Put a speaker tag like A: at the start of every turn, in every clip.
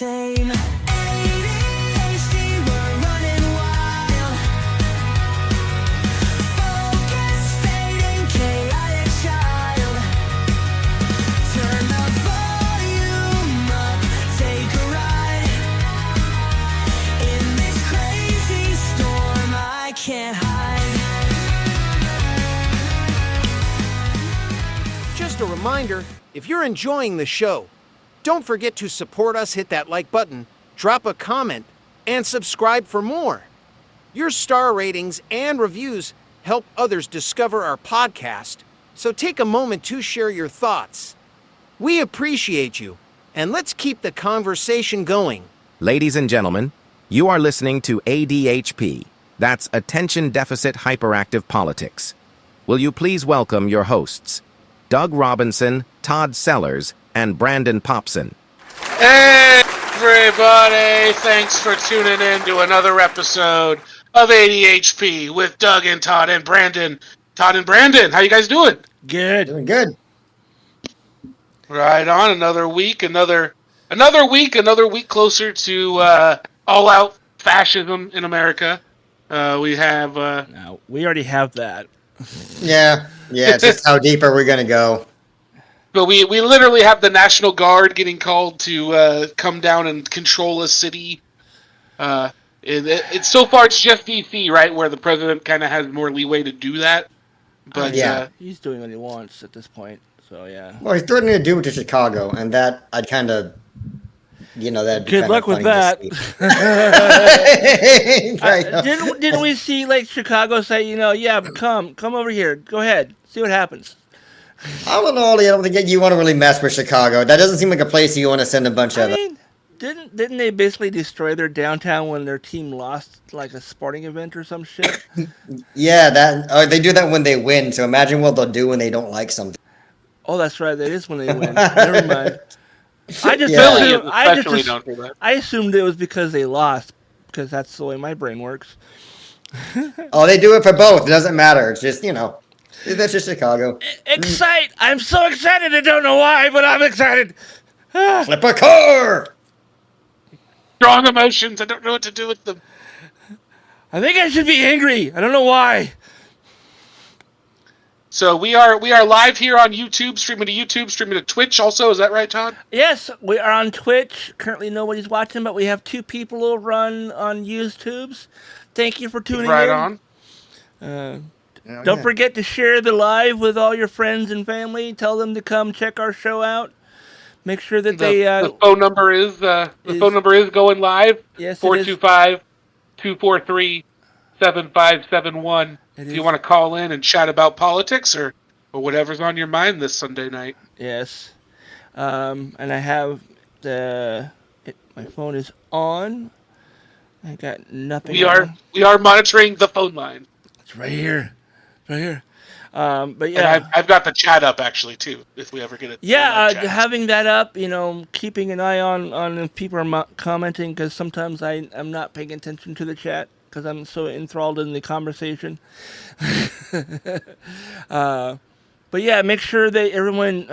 A: same. ADHD, we're running wild. Focus fading, chaotic child. Turn the volume up, take a ride. In this crazy storm, I can't hide.
B: Just a reminder, if you're enjoying the show, don't forget to support us, hit that like button, drop a comment, and subscribe for more. Your star ratings and reviews help others discover our podcast, so take a moment to share your thoughts. We appreciate you, and let's keep the conversation going.
C: Ladies and gentlemen, you are listening to ADHP. That's Attention Deficit Hyperactive Politics. Will you please welcome your hosts, Doug Robinson, Todd Sellers, and Brandon Popson.
D: Hey, everybody! Thanks for tuning in to another episode of ADHP with Doug and Todd and Brandon. Todd and Brandon, how you guys doing?
E: Good.
F: Doing good.
D: Right on. Another week closer to all-out fascism in America. We have...
E: No, we already have that.
F: Yeah, it's just how deep are we going to go?
D: But we literally have the National Guard getting called to come down and control a city. It's so far it's just D.C., right, where the president kind of has more leeway to do that. But
F: yeah,
E: he's doing what he wants at this point. So yeah.
F: Well, he's threatening to do it to Chicago, and that I'd kind of, that.
E: Good luck with that. Didn't we see like Chicago say, yeah, come over here, go ahead, see what happens.
F: I don't think you want to really mess with Chicago. That doesn't seem like a place you want to send a bunch of.
E: Didn't they basically destroy their downtown when their team lost like a sporting event or some shit?
F: Yeah, they do that when they win. So imagine what they'll do when they don't like something.
E: Oh, that's right. That is when they win. Never mind. I assumed it was because they lost, because that's the way my brain works.
F: Oh, they do it for both. It doesn't matter. It's just that's just Chicago.
E: I'm so excited. I don't know why, but I'm excited.
F: Flip a car.
D: strong emotions. I don't know what to do with them.
E: I think I should be angry. I don't know why.
D: So we are live here on YouTube, streaming to Twitch also. Is that right, Todd?
E: Yes, we are on Twitch. Currently nobody's watching, but we have 2 people over on YouTubes. Thank you for tuning in.
D: Right on.
E: Don't forget to share the live with all your friends and family. Tell them to come check our show out. Make sure that
D: the phone number is going live.
E: Yes,
D: 425-243-7571. If you want to call in and chat about politics or whatever's on your mind this Sunday night.
E: Yes. And I have my phone is on. I got nothing.
D: We are monitoring the phone line.
E: It's right here. But yeah,
D: and I've got the chat up actually too. If we ever get it.
E: Yeah, having that up, keeping an eye on if people are commenting, because sometimes I'm not paying attention to the chat because I'm so enthralled in the conversation. But yeah, make sure that everyone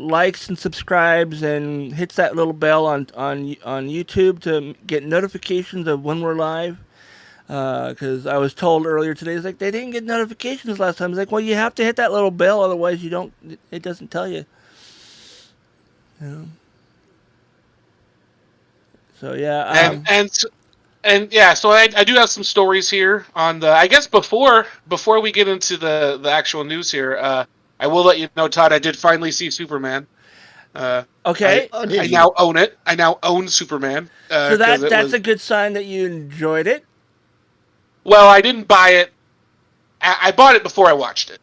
E: likes and subscribes and hits that little bell on YouTube to get notifications of when we're live. Because I was told earlier today, it's like they didn't get notifications last time. It's like, well, you have to hit that little bell, otherwise it doesn't tell you. So yeah.
D: So I do have some stories here on the. I guess before we get into the actual news here, I will let you know, Todd, I did finally see Superman.
E: Okay.
D: I now own it. I now own Superman.
E: So that's a good sign that you enjoyed it.
D: Well, I didn't buy it. I bought it before I watched it.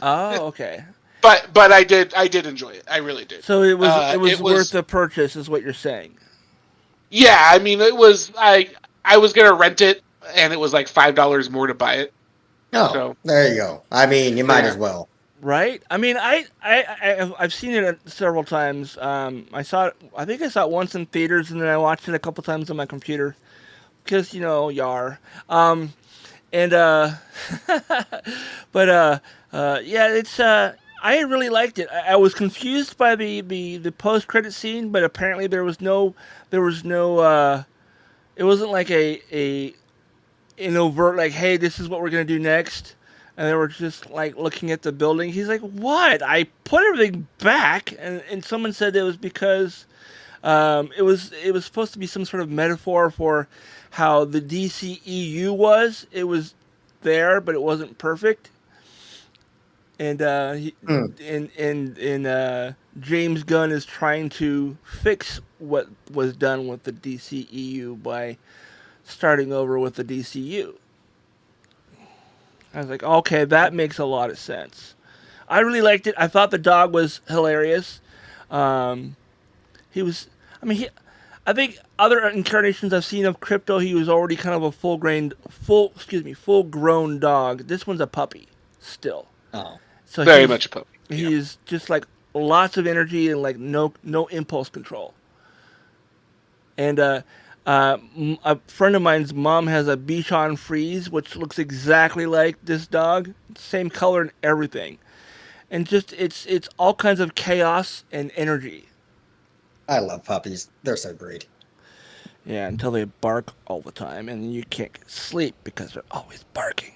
E: Oh, okay.
D: But I did enjoy it. I really did.
E: So it was worth the purchase, is what you're saying.
D: Yeah, I mean, it was. I was gonna rent it, and it was like $5 more to buy it.
F: Oh, so there you go. I mean, you might as well.
E: Right. I mean, I've seen it several times. I think I saw it once in theaters, and then I watched it a couple times on my computer, because Yar. But yeah, it's. I really liked it. I was confused by the post credit scene, but apparently there was no it wasn't like an overt like, hey, this is what we're gonna do next, and they were just like looking at the building. He's like, what? I put everything back, and someone said it was because it was supposed to be some sort of metaphor for how the DCEU was. It was there, but it wasn't perfect. And James Gunn is trying to fix what was done with the DCEU by starting over with the DCU. I was like, okay, that makes a lot of sense. I really liked it. I thought the dog was hilarious. He was, I think other incarnations I've seen of Crypto, he was already kind of a full-grown dog. This one's a puppy still.
F: Oh.
E: So
D: Very much a puppy.
E: He's just like lots of energy and like no impulse control. And a friend of mine's mom has a Bichon Frise, which looks exactly like this dog, same color and everything, and just it's all kinds of chaos and energy.
F: I love puppies. They're so great.
E: Yeah, until they bark all the time, and you can't sleep because they're always barking.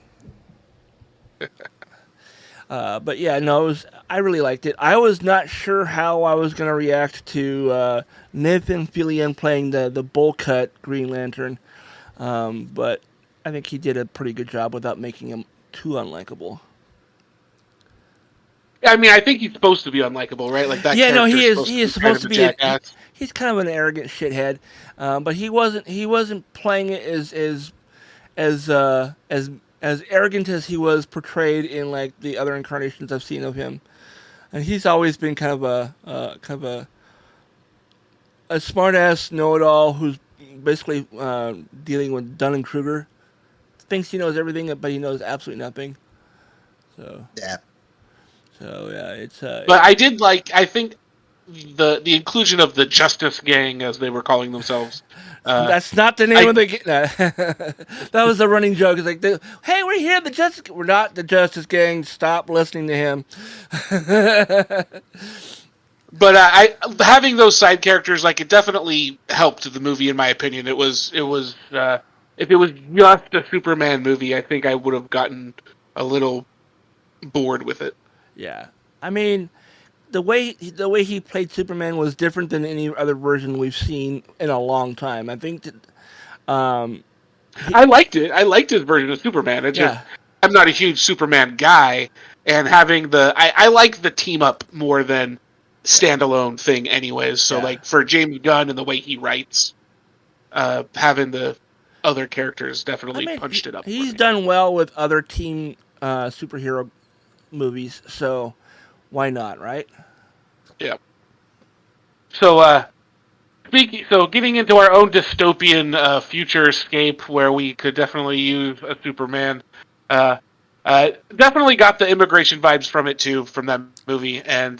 E: But yeah, no, I really liked it. I was not sure how I was going to react to Nathan Fillion playing the bowl cut Green Lantern, but I think he did a pretty good job without making him too unlikable.
D: I mean, I think he's supposed to be unlikable, right? Like that.
E: Yeah, no,
D: character
E: he is supposed to be
D: jackass.
E: He's kind of an arrogant shithead, but he wasn't playing it as arrogant as he was portrayed in like the other incarnations I've seen of him. And he's always been kind of a smart ass know-it-all who's basically dealing with Dunning-Kruger. Thinks he knows everything, but he knows absolutely nothing. So
F: Yeah.
E: It's.
D: But I think the inclusion of the Justice Gang, as they were calling themselves.
E: That's not the name of the gang. That was the running joke. It's like, hey, we're here, the Justice. We're not the Justice Gang. Stop listening to him.
D: But having those side characters, like, it definitely helped the movie, in my opinion. If it was just a Superman movie, I think I would have gotten a little bored with it.
E: Yeah, I mean, the way he played Superman was different than any other version we've seen in a long time. I think that
D: I liked it. I liked his version of Superman. I'm not a huge Superman guy, and having I like the team up more than standalone thing, anyways. So like for James Gunn and the way he writes, having the other characters definitely punched it up.
E: He's done well with other team superhero movies, so why not, right?
D: Yeah. So, getting into our own dystopian future escape where we could definitely use a Superman, definitely got the immigration vibes from it too, from that movie, and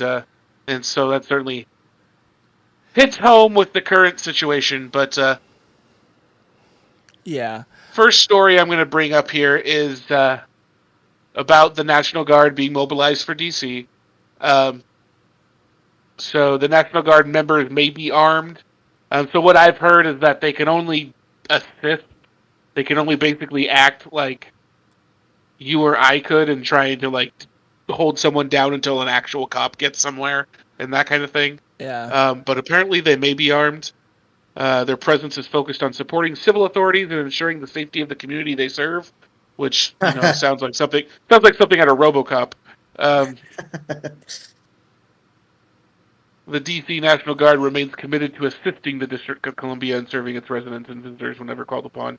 D: so that certainly hits home with the current situation. But
E: yeah,
D: first story I'm going to bring up here is about the National Guard being mobilized for DC. So the National Guard members may be armed. So what I've heard is that they can only assist. They can only basically act like you or I could in trying to like hold someone down until an actual cop gets somewhere and that kind of thing.
E: Yeah.
D: But apparently they may be armed. Their presence is focused on supporting civil authorities and ensuring the safety of the community they serve, which sounds like something out of RoboCop. The DC National Guard remains committed to assisting the District of Columbia and serving its residents and visitors whenever called upon.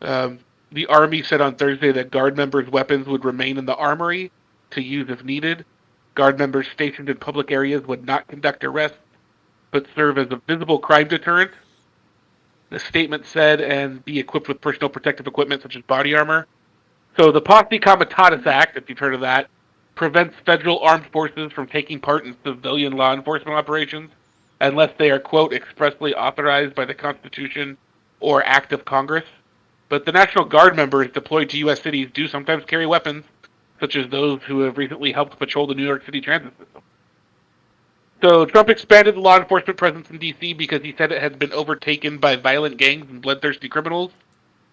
D: The Army said on Thursday that Guard members' weapons would remain in the armory to use if needed. Guard members stationed in public areas would not conduct arrests, but serve as a visible crime deterrent. The statement said, and be equipped with personal protective equipment such as body armor. So the Posse Comitatus Act, if you've heard of that, prevents federal armed forces from taking part in civilian law enforcement operations unless they are, quote, expressly authorized by the Constitution or act of Congress. But the National Guard members deployed to U.S. cities do sometimes carry weapons, such as those who have recently helped patrol the New York City transit system. So Trump expanded the law enforcement presence in D.C. because he said it had been overtaken by violent gangs and bloodthirsty criminals.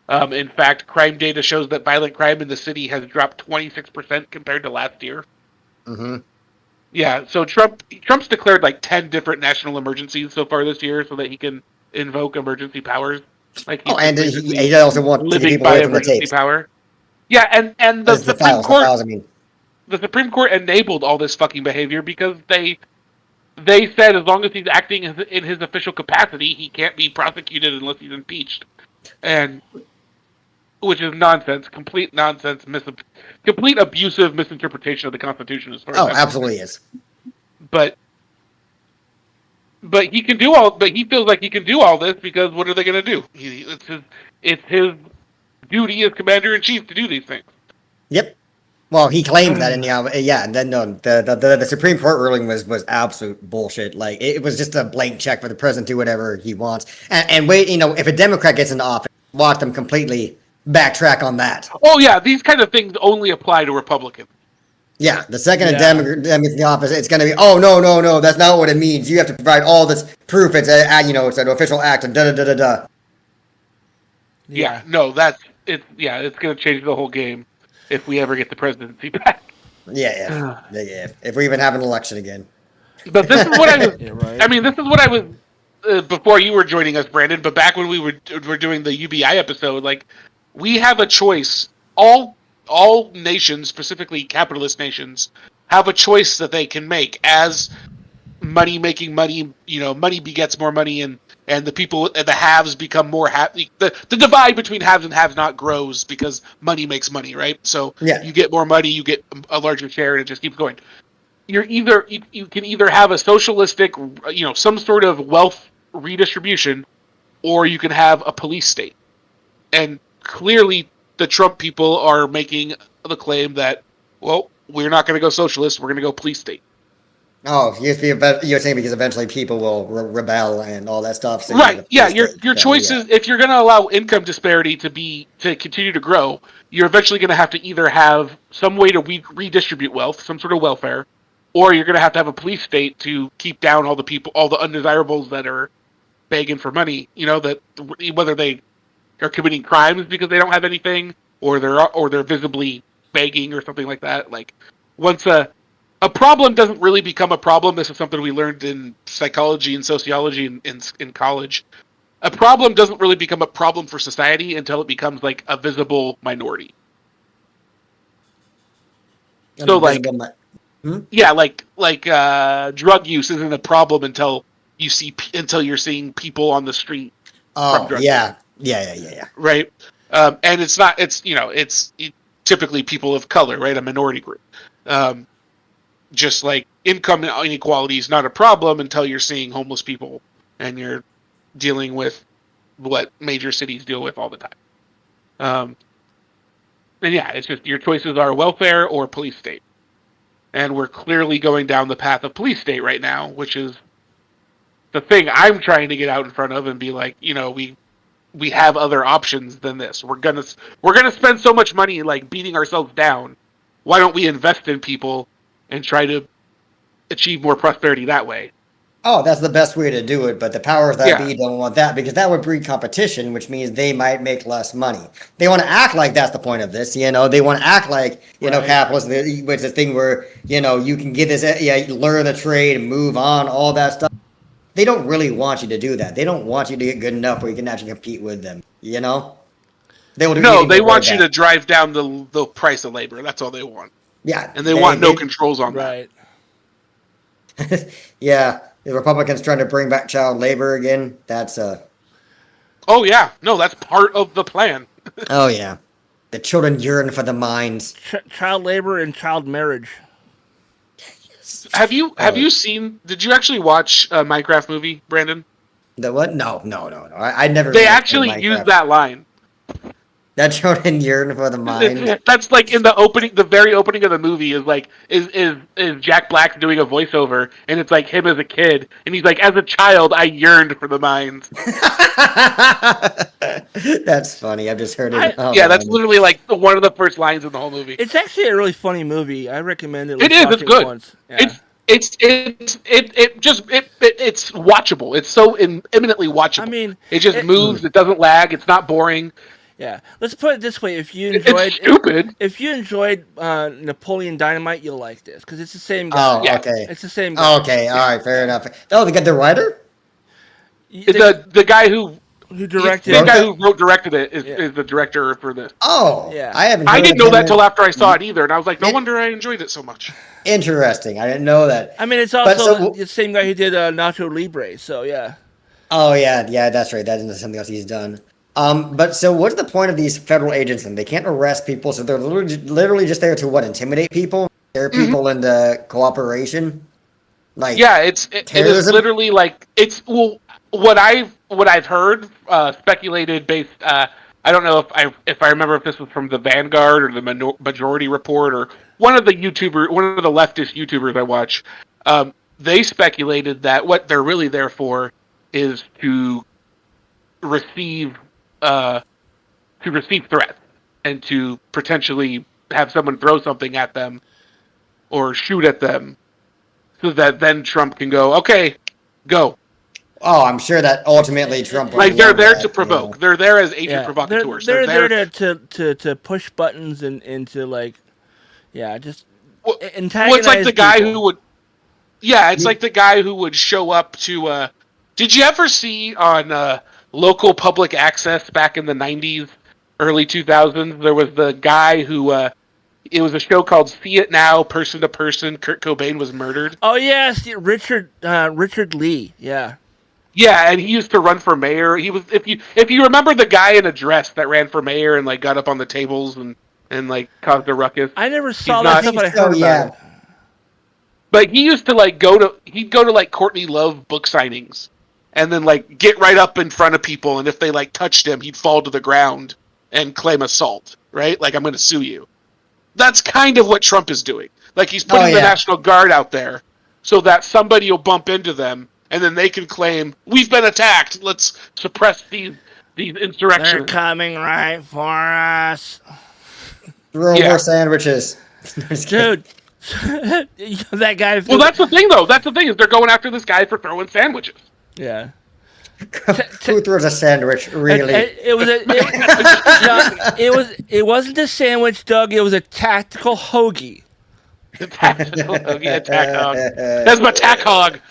D: In fact, crime data shows that violent crime in the city has dropped 26% compared to last year.
F: Mm-hmm.
D: Yeah, so Trump's declared like 10 different national emergencies so far this year so that he can invoke emergency powers. Like
F: And he also wants to keep
D: living
F: people
D: by
F: away from the
D: emergency
F: tapes.
D: power. Yeah, and the Supreme
F: files,
D: Court,
F: I mean.
D: the Supreme Court enabled all this fucking behavior because they said as long as he's acting in his official capacity, he can't be prosecuted unless he's impeached, and which is nonsense, complete nonsense, complete abusive misinterpretation of the Constitution. As far as I'm
F: Absolutely is.
D: But he can do all. But he feels like he can do all this because what are they going to do? It's his duty as commander in chief to do these things.
F: Yep. Well, he claimed that, and and then the Supreme Court ruling was absolute bullshit. Like it was just a blank check for the president to do whatever he wants. And wait, if a Democrat gets into office, watch them completely backtrack on that.
D: Oh yeah, these kind of things only apply to Republicans.
F: Yeah, the second a Democrat gets in the office, it's going to be, oh no, that's not what it means. You have to provide all this proof. It's it's an official act and da.
D: Yeah, no, it's going to change the whole game if we ever get the presidency back.
F: Yeah. If we even have an election again.
D: But this is what I was.
E: right.
D: I mean, this is what I was before you were joining us, Brandon. But back when we were doing the UBI episode, like we have a choice. All nations, specifically capitalist nations, have a choice that they can make as money begets more money, and the people at the haves become more happy. The divide between haves and have not grows because money makes money, right? So you get more money, you get a larger share, and it just keeps going. You can either have a socialistic, some sort of wealth redistribution, or you can have a police state. And clearly the Trump people are making the claim that, well, we're not going to go socialist, we're going to go police state.
F: Oh, you're saying because eventually people will rebel and all that stuff. So
D: right? Yeah, your choice is if you're going to allow income disparity to continue to grow, you're eventually going to have to either have some way to redistribute wealth, some sort of welfare, or you're going to have a police state to keep down all the people, all the undesirables that are begging for money. That whether they are committing crimes because they don't have anything, or they're visibly begging or something like that. Like once a problem doesn't really become a problem. This is something we learned in psychology and sociology in college. A problem doesn't really become a problem for society until it becomes like a visible minority. So like, drug use isn't a problem until you're seeing people on the street.
F: Oh, yeah.
D: Right. And it's not. It's typically people of color, right? A minority group. Just like income inequality is not a problem until you're seeing homeless people and you're dealing with what major cities deal with all the time. And yeah, it's just your choices are welfare or police state. And we're clearly going down the path of police state right now, which is the thing I'm trying to get out in front of and be like, we have other options than this. We're gonna spend so much money like beating ourselves down. Why don't we invest in people and try to achieve more prosperity that way?
F: Oh, that's the best way to do it, but the powers that be don't want that because that would breed competition, which means they might make less money. They want to act like that's the point of this, They want to act like, capitalism, which is a thing where, you can get this, learn the trade and move on, all that stuff. They don't really want you to do that. They don't want you to get good enough where you can actually compete with them, They will do
D: they want you to drive down the price of labor. That's all they want.
F: Yeah.
D: And they want no controls on that.
E: Right.
F: Yeah. The Republicans trying to bring back child labor again. That's
D: Oh yeah. No, that's part of the plan.
F: Oh yeah. The children yearn for the mines.
E: Child labor and child marriage.
D: Have you seen? Did you actually watch a Minecraft movie, Brandon?
F: The what? No. I never.
D: They actually used that line.
F: That children yearn for the mines.
D: That's like in the opening, the very opening of the movie is like is Jack Black doing a voiceover, and it's like him as a kid, and he's like, as a child, I yearned for the mines.
F: That's funny. I've just heard it.
D: Yeah, that's literally like one of the first lines in the whole movie.
E: It's actually a really funny movie. I recommend it.
D: It is. It's good.
E: Once. Yeah.
D: It's watchable. It's so eminently watchable.
E: I mean,
D: it just moves. It doesn't lag. It's not boring.
E: Yeah. Let's put it this way: if you enjoyed,
D: it's stupid.
E: If you enjoyed Napoleon Dynamite, you'll like this because it's the same guy.
F: Oh, okay.
E: It's the same guy.
F: Okay, all right, fair enough. Oh, they got the writer.
D: The guy who
E: directed
D: the guy who directed it is the director for this.
F: Oh,
E: yeah.
F: I
D: didn't know that till after I saw it either, and I was like, no wonder I enjoyed it so much.
F: Interesting. I didn't know that.
E: I mean, it's also the same guy who did Nacho Libre. So yeah.
F: Oh yeah, that's right. That isn't something else he's done. But so what's the point of these federal agents? And they can't arrest people, so they're literally just there to what? Intimidate people? Scare people into cooperation? Like
D: it is literally like what I've heard speculated based. I don't know if I remember if this was from the Vanguard or the Majority Report or one of the leftist YouTubers I watch. They speculated that what they're really there for is to receive threats and to potentially have someone throw something at them or shoot at them, so that then Trump can go, okay, go.
F: Oh, I'm sure that ultimately Trump.
D: Like they're there to provoke. You know. They're there as agent provocateurs.
E: They're there to push buttons and to like, just antagonize.
D: Well, it's like the guy who would. Yeah, it's like the guy who would show up to. Did you ever see on local public access back in the 90s, early 2000s? There was the guy who. It was a show called See It Now, Person to Person. Kurt Cobain was murdered.
E: Oh yes, Richard Lee. Yeah.
D: Yeah, and he used to run for mayor. He was if you remember the guy in a dress that ran for mayor and like got up on the tables and like caused a ruckus.
E: I never saw that stuff, but I heard about it.
D: But he used to like go to like Courtney Love book signings and then like get right up in front of people, and if they like touched him, he'd fall to the ground and claim assault, right? Like, I'm going to sue you. That's kind of what Trump is doing. Like, he's putting the National Guard out there so that somebody will bump into them, and then they can claim, we've been attacked, let's suppress these insurrections.
E: They're coming right for us.
F: Throw more sandwiches.
E: Dude, that guy...
D: Well, that's the thing, though. That's the thing, is they're going after this guy for throwing sandwiches.
E: Yeah.
F: Who throws a sandwich, really?
E: It wasn't a sandwich, Doug. It was a tactical hoagie.
D: A tactical hoagie, a tack hog. That's my tack hog.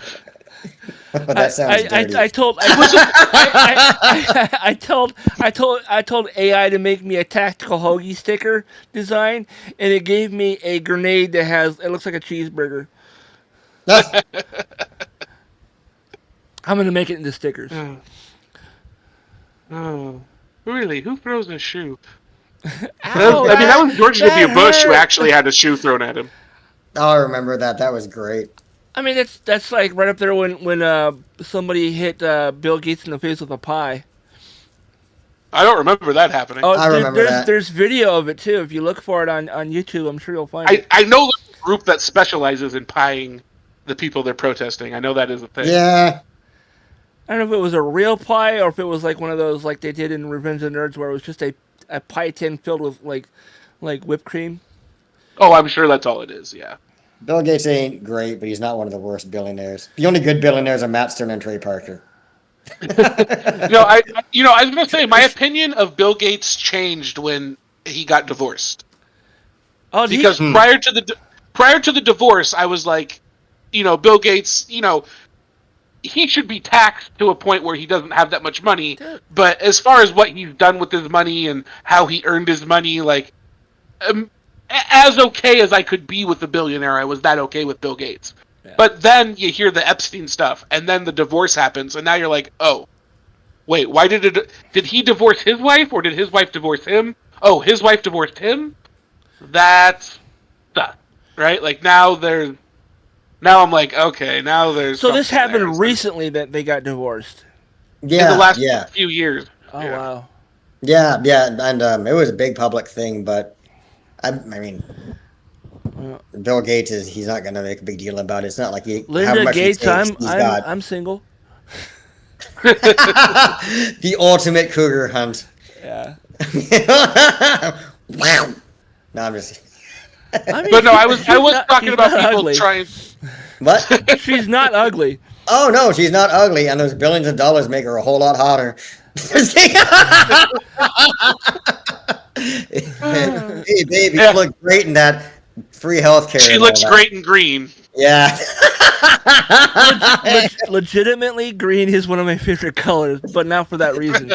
F: That sounds dirty.
E: I told AI to make me a tactical hoagie sticker design, and it gave me a grenade that looks like a cheeseburger. I'm gonna make it into stickers.
D: Oh, really? Who throws a shoe? That was George W. Bush who actually had a shoe thrown at him.
F: Oh, I remember that. That was great.
E: I mean, that's like right up there when somebody hit Bill Gates in the face with a pie.
D: I don't remember that happening.
E: Oh,
F: I remember that.
E: There's video of it too. If you look for it on YouTube, I'm sure you'll find it.
D: I know there's a group that specializes in pieing the people they're protesting. I know that is a thing.
F: Yeah.
E: I don't know if it was a real pie or if it was like one of those like they did in Revenge of the Nerds where it was just a pie tin filled with like whipped cream.
D: Oh, I'm sure that's all it is, yeah.
F: Bill Gates ain't great, but he's not one of the worst billionaires. The only good billionaires are Matt Stern and Trey Parker.
D: I was going to say, my opinion of Bill Gates changed when he got divorced.
E: Oh,
D: because prior to the divorce, I was like, Bill Gates, he should be taxed to a point where he doesn't have that much money. But as far as what he's done with his money and how he earned his money, like, as okay as I could be with a billionaire, I was that okay with Bill Gates. Yeah. But then you hear the Epstein stuff, and then the divorce happens, and now you're like, oh, wait, why did he divorce his wife, or did his wife divorce him? Oh, his wife divorced him? That's stuff, right? Like, now I'm like, okay, now there's...
E: So this happened recently that they got divorced?
F: Yeah,
D: in the last few years.
E: Oh, wow.
F: Yeah, and it was a big public thing, but, I mean... Bill Gates he's not going to make a big deal about it. It's not like
E: Linda Gates, I'm single.
F: The ultimate cougar hunt.
E: Yeah.
F: Wow. No, I'm just.
E: I mean,
D: But no, I was
E: she's
D: talking
E: she's
D: about
E: not
D: people
E: ugly.
D: trying.
F: What?
E: She's not ugly.
F: Oh no, she's not ugly, and those billions of dollars make her a whole lot hotter. Hey, baby,
D: Yeah.
F: you look great in that free healthcare.
D: She
F: and all
D: looks
F: that.
D: great in green.
F: Yeah.
E: Legitimately, green is one of my favorite colors, but not for that reason.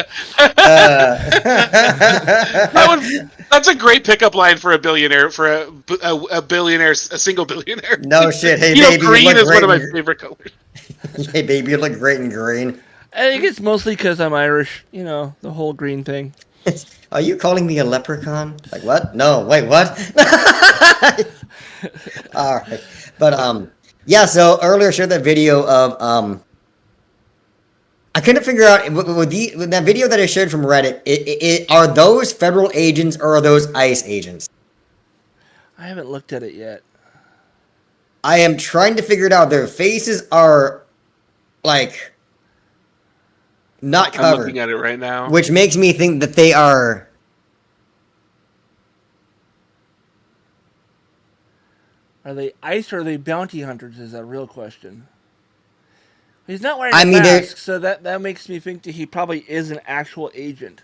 D: That's a great pickup line for a billionaire, for a billionaire, a single billionaire.
F: No shit. Hey,
D: You know,
F: baby, you
D: green
F: look
D: is one
F: great.
D: of my favorite colors.
F: Hey, baby, you look great in green.
E: I think it's mostly because I'm Irish. You know, the whole green thing.
F: Are you calling me a leprechaun? Like what? No, wait, what? All right, but yeah. So earlier, I shared that video of I couldn't figure out with that video that I shared from Reddit. Are those federal agents or are those ICE agents?
E: I haven't looked at it yet.
F: I am trying to figure it out. Their faces are like not
D: I'm
F: covered,
D: looking at it right now.
F: which makes me think that they are.
E: Are they ICE or are they bounty hunters? Is a real question. He's not wearing
F: I
E: a
F: mean, they're-
E: mask, so that makes me think that he probably is an actual agent.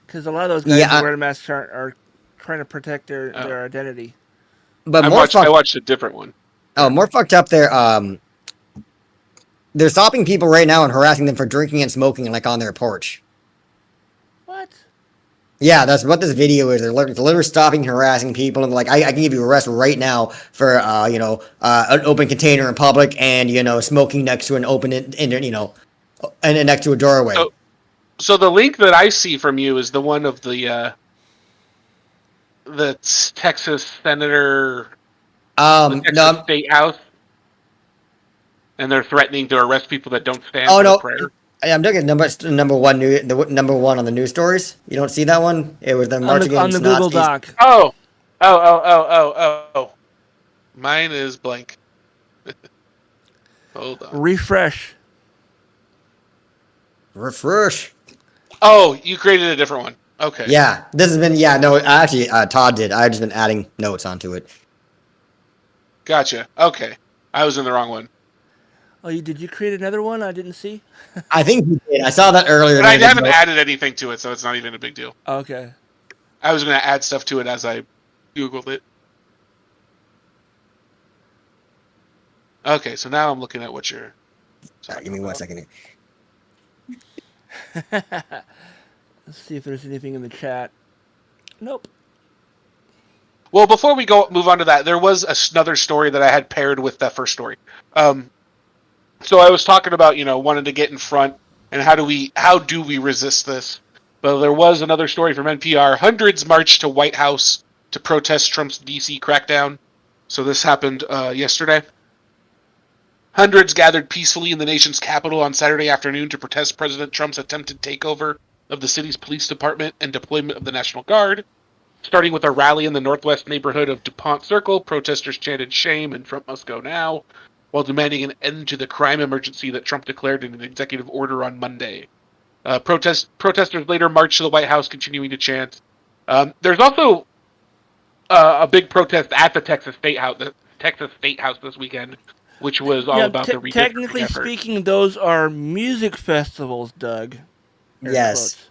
E: Because a lot of those guys
F: Yeah,
E: who wear masks are trying to protect their identity.
F: But
D: I
F: more
D: watched a different one.
F: more fucked up. They're stopping people right now and harassing them for drinking and smoking, like on their porch.
E: What?
F: Yeah, that's what this video is. They're literally stopping, and harassing people, and like, I can give you arrest right now for, an open container in public, and smoking next to an open, and next to a doorway.
D: Oh. So the link that I see from you is the one of the Texas senator, the Texas
F: No,
D: State House, and they're threatening to arrest people that don't stand
F: Oh,
D: for
F: no.
D: the prayer.
F: I'm looking at number one, the number one on the news stories. You don't see that one? It was the march
E: On
F: against
E: the Google
F: Nazis.
E: Doc.
D: Oh. Mine is blank. Hold on.
E: Refresh.
F: Refresh.
D: Oh, you created a different one. Okay.
F: Yeah, this has been, no, actually, Todd did. I've just been adding notes onto it.
D: Gotcha. Okay. I was in the wrong one.
E: Oh, did you create another one I didn't see?
F: I think he did. I saw that earlier.
D: But I haven't added anything to it, so it's not even a big deal.
E: Okay.
D: I was going to add stuff to it as I Googled it. Okay, so now I'm looking at what you're...
F: Sorry, give me 1 second here.
E: Let's see if there's anything in the chat. Nope.
D: Well, before we move on to that, there was another story that I had paired with that first story. So I was talking about, wanting to get in front and how do we resist this? But there was another story from NPR. Hundreds marched to White House to protest Trump's D.C. crackdown. So this happened yesterday. Hundreds gathered peacefully in the nation's capital on Saturday afternoon to protest President Trump's attempted takeover of the city's police department and deployment of the National Guard. Starting with a rally in the northwest neighborhood of DuPont Circle, protesters chanted "Shame" and "Trump must go now," while demanding an end to the crime emergency that Trump declared in an executive order on Monday. Protesters later marched to the White House, continuing to chant. There's also a big protest at the Texas State House this weekend, which was all about the redistricting
E: technically
D: effort.
E: speaking, those are music festivals, Doug. Air
F: Yes.
E: quotes.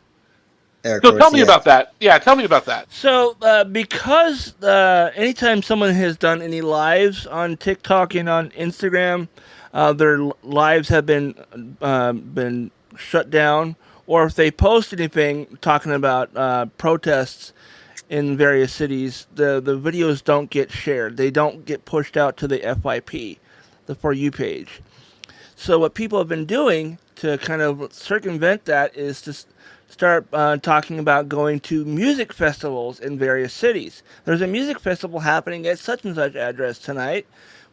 D: So tell me about that. Yeah, tell me about that.
E: So, because anytime someone has done any lives on TikTok and on Instagram, their lives have been shut down, or if they post anything talking about protests in various cities, the videos don't get shared. They don't get pushed out to the FYP, the For You page. So what people have been doing to kind of circumvent that is to start talking about going to music festivals in various cities. There's a music festival happening at such and such address tonight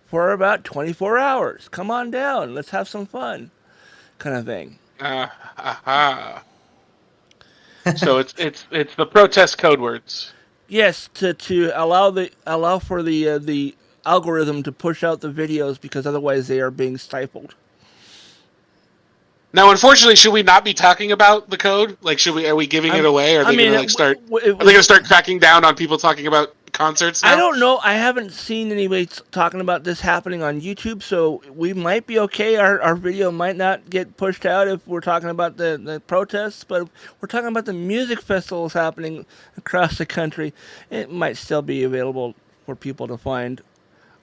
E: for about 24 hours. Come on down. Let's have some fun, kind of thing.
D: So it's the protest code words.
E: Yes, to allow for the algorithm to push out the videos because otherwise they are being stifled.
D: Now, unfortunately, should we not be talking about the code? Like, are we giving it away? Are they going to start cracking down on people talking about concerts now?
E: I don't know. I haven't seen anybody talking about this happening on YouTube, so we might be okay. Our video might not get pushed out if we're talking about the protests, but if we're talking about the music festivals happening across the country. It might still be available for people to find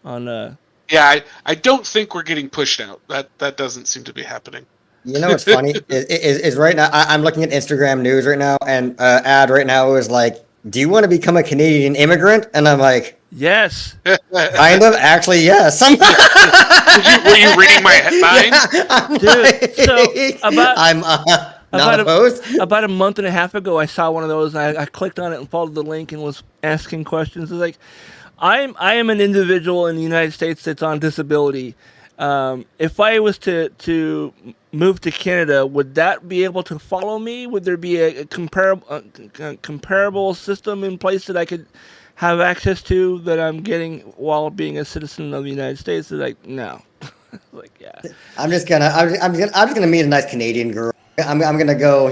E: on.
D: Yeah, I don't think we're getting pushed out. That doesn't seem to be happening.
F: You know what's funny is right now I'm looking at Instagram news right now, and ad right now is like, "Do you want to become a Canadian immigrant?" And I'm like,
E: Yes.
F: kind of. Actually, yes.
D: Were you reading my headline?
E: Dude,
F: I'm not opposed.
E: About a month and a half ago, I saw one of those, and I clicked on it and followed the link and was asking questions. It's like, I am an individual in the United States that's on disability. If I was to move to Canada, would that be able to follow me? Would there be a comparable system in place that I could have access to that I'm getting while being a citizen of the United States? They're like, no. Like, yeah.
F: I'm just gonna meet a nice Canadian girl. I'm gonna go,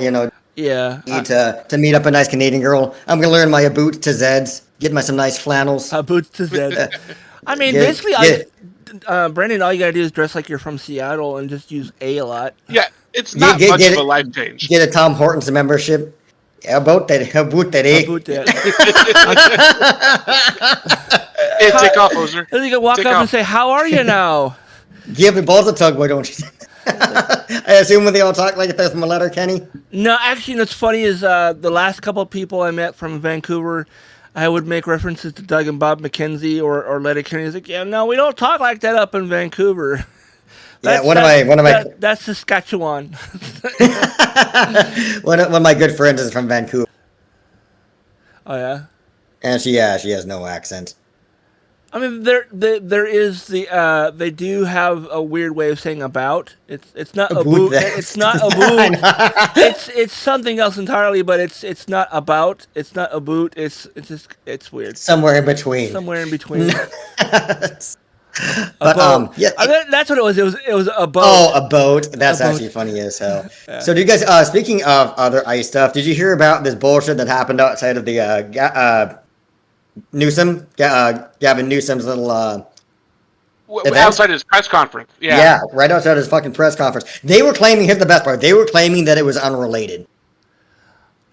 E: Yeah.
F: to meet up a nice Canadian girl. I'm gonna learn my boots to Zeds, get some nice flannels.
E: Boots to Zed. I mean,
F: Yeah,
E: basically,
F: yeah.
E: Brendan, all you gotta do is dress like you're from Seattle and just use A lot.
D: Yeah, it's not much of a life change.
F: Get a Tom Hortons membership. About that, eh?
E: About that.
D: Hey, take off, Hoser.
E: Then you can walk up and say, "How are you now?"
F: Give the balls a tug, why don't you? I assume when they all talk like this from a letter, Kenny.
E: No, actually, what's funny is the last couple of people I met from Vancouver, I would make references to Doug and Bob McKenzie or Letty Kenny. He's like, "Yeah, no, we don't talk like that up in Vancouver."
F: One of my
E: That's Saskatchewan.
F: one of my good friends is from Vancouver,
E: Oh yeah.
F: and she has no accent.
E: I mean, there is they do have a weird way of saying about. It's not about. It's not about. it's something else entirely, but it's not about. It's not about. It's weird.
F: Somewhere in between.
E: Somewhere in between.
F: But yeah.
E: I mean, that's what it was. It was a boat.
F: Oh, a boat. That's
E: A boat.
F: actually funny as hell. Yeah. So, do you guys? Speaking of other ICE stuff, did you hear about this bullshit that happened outside of the Newsome, Gavin Newsome's little event?
D: Outside his press conference?
F: Yeah, right outside his fucking press conference. They were claiming. Here's the best part. They were claiming that it was unrelated.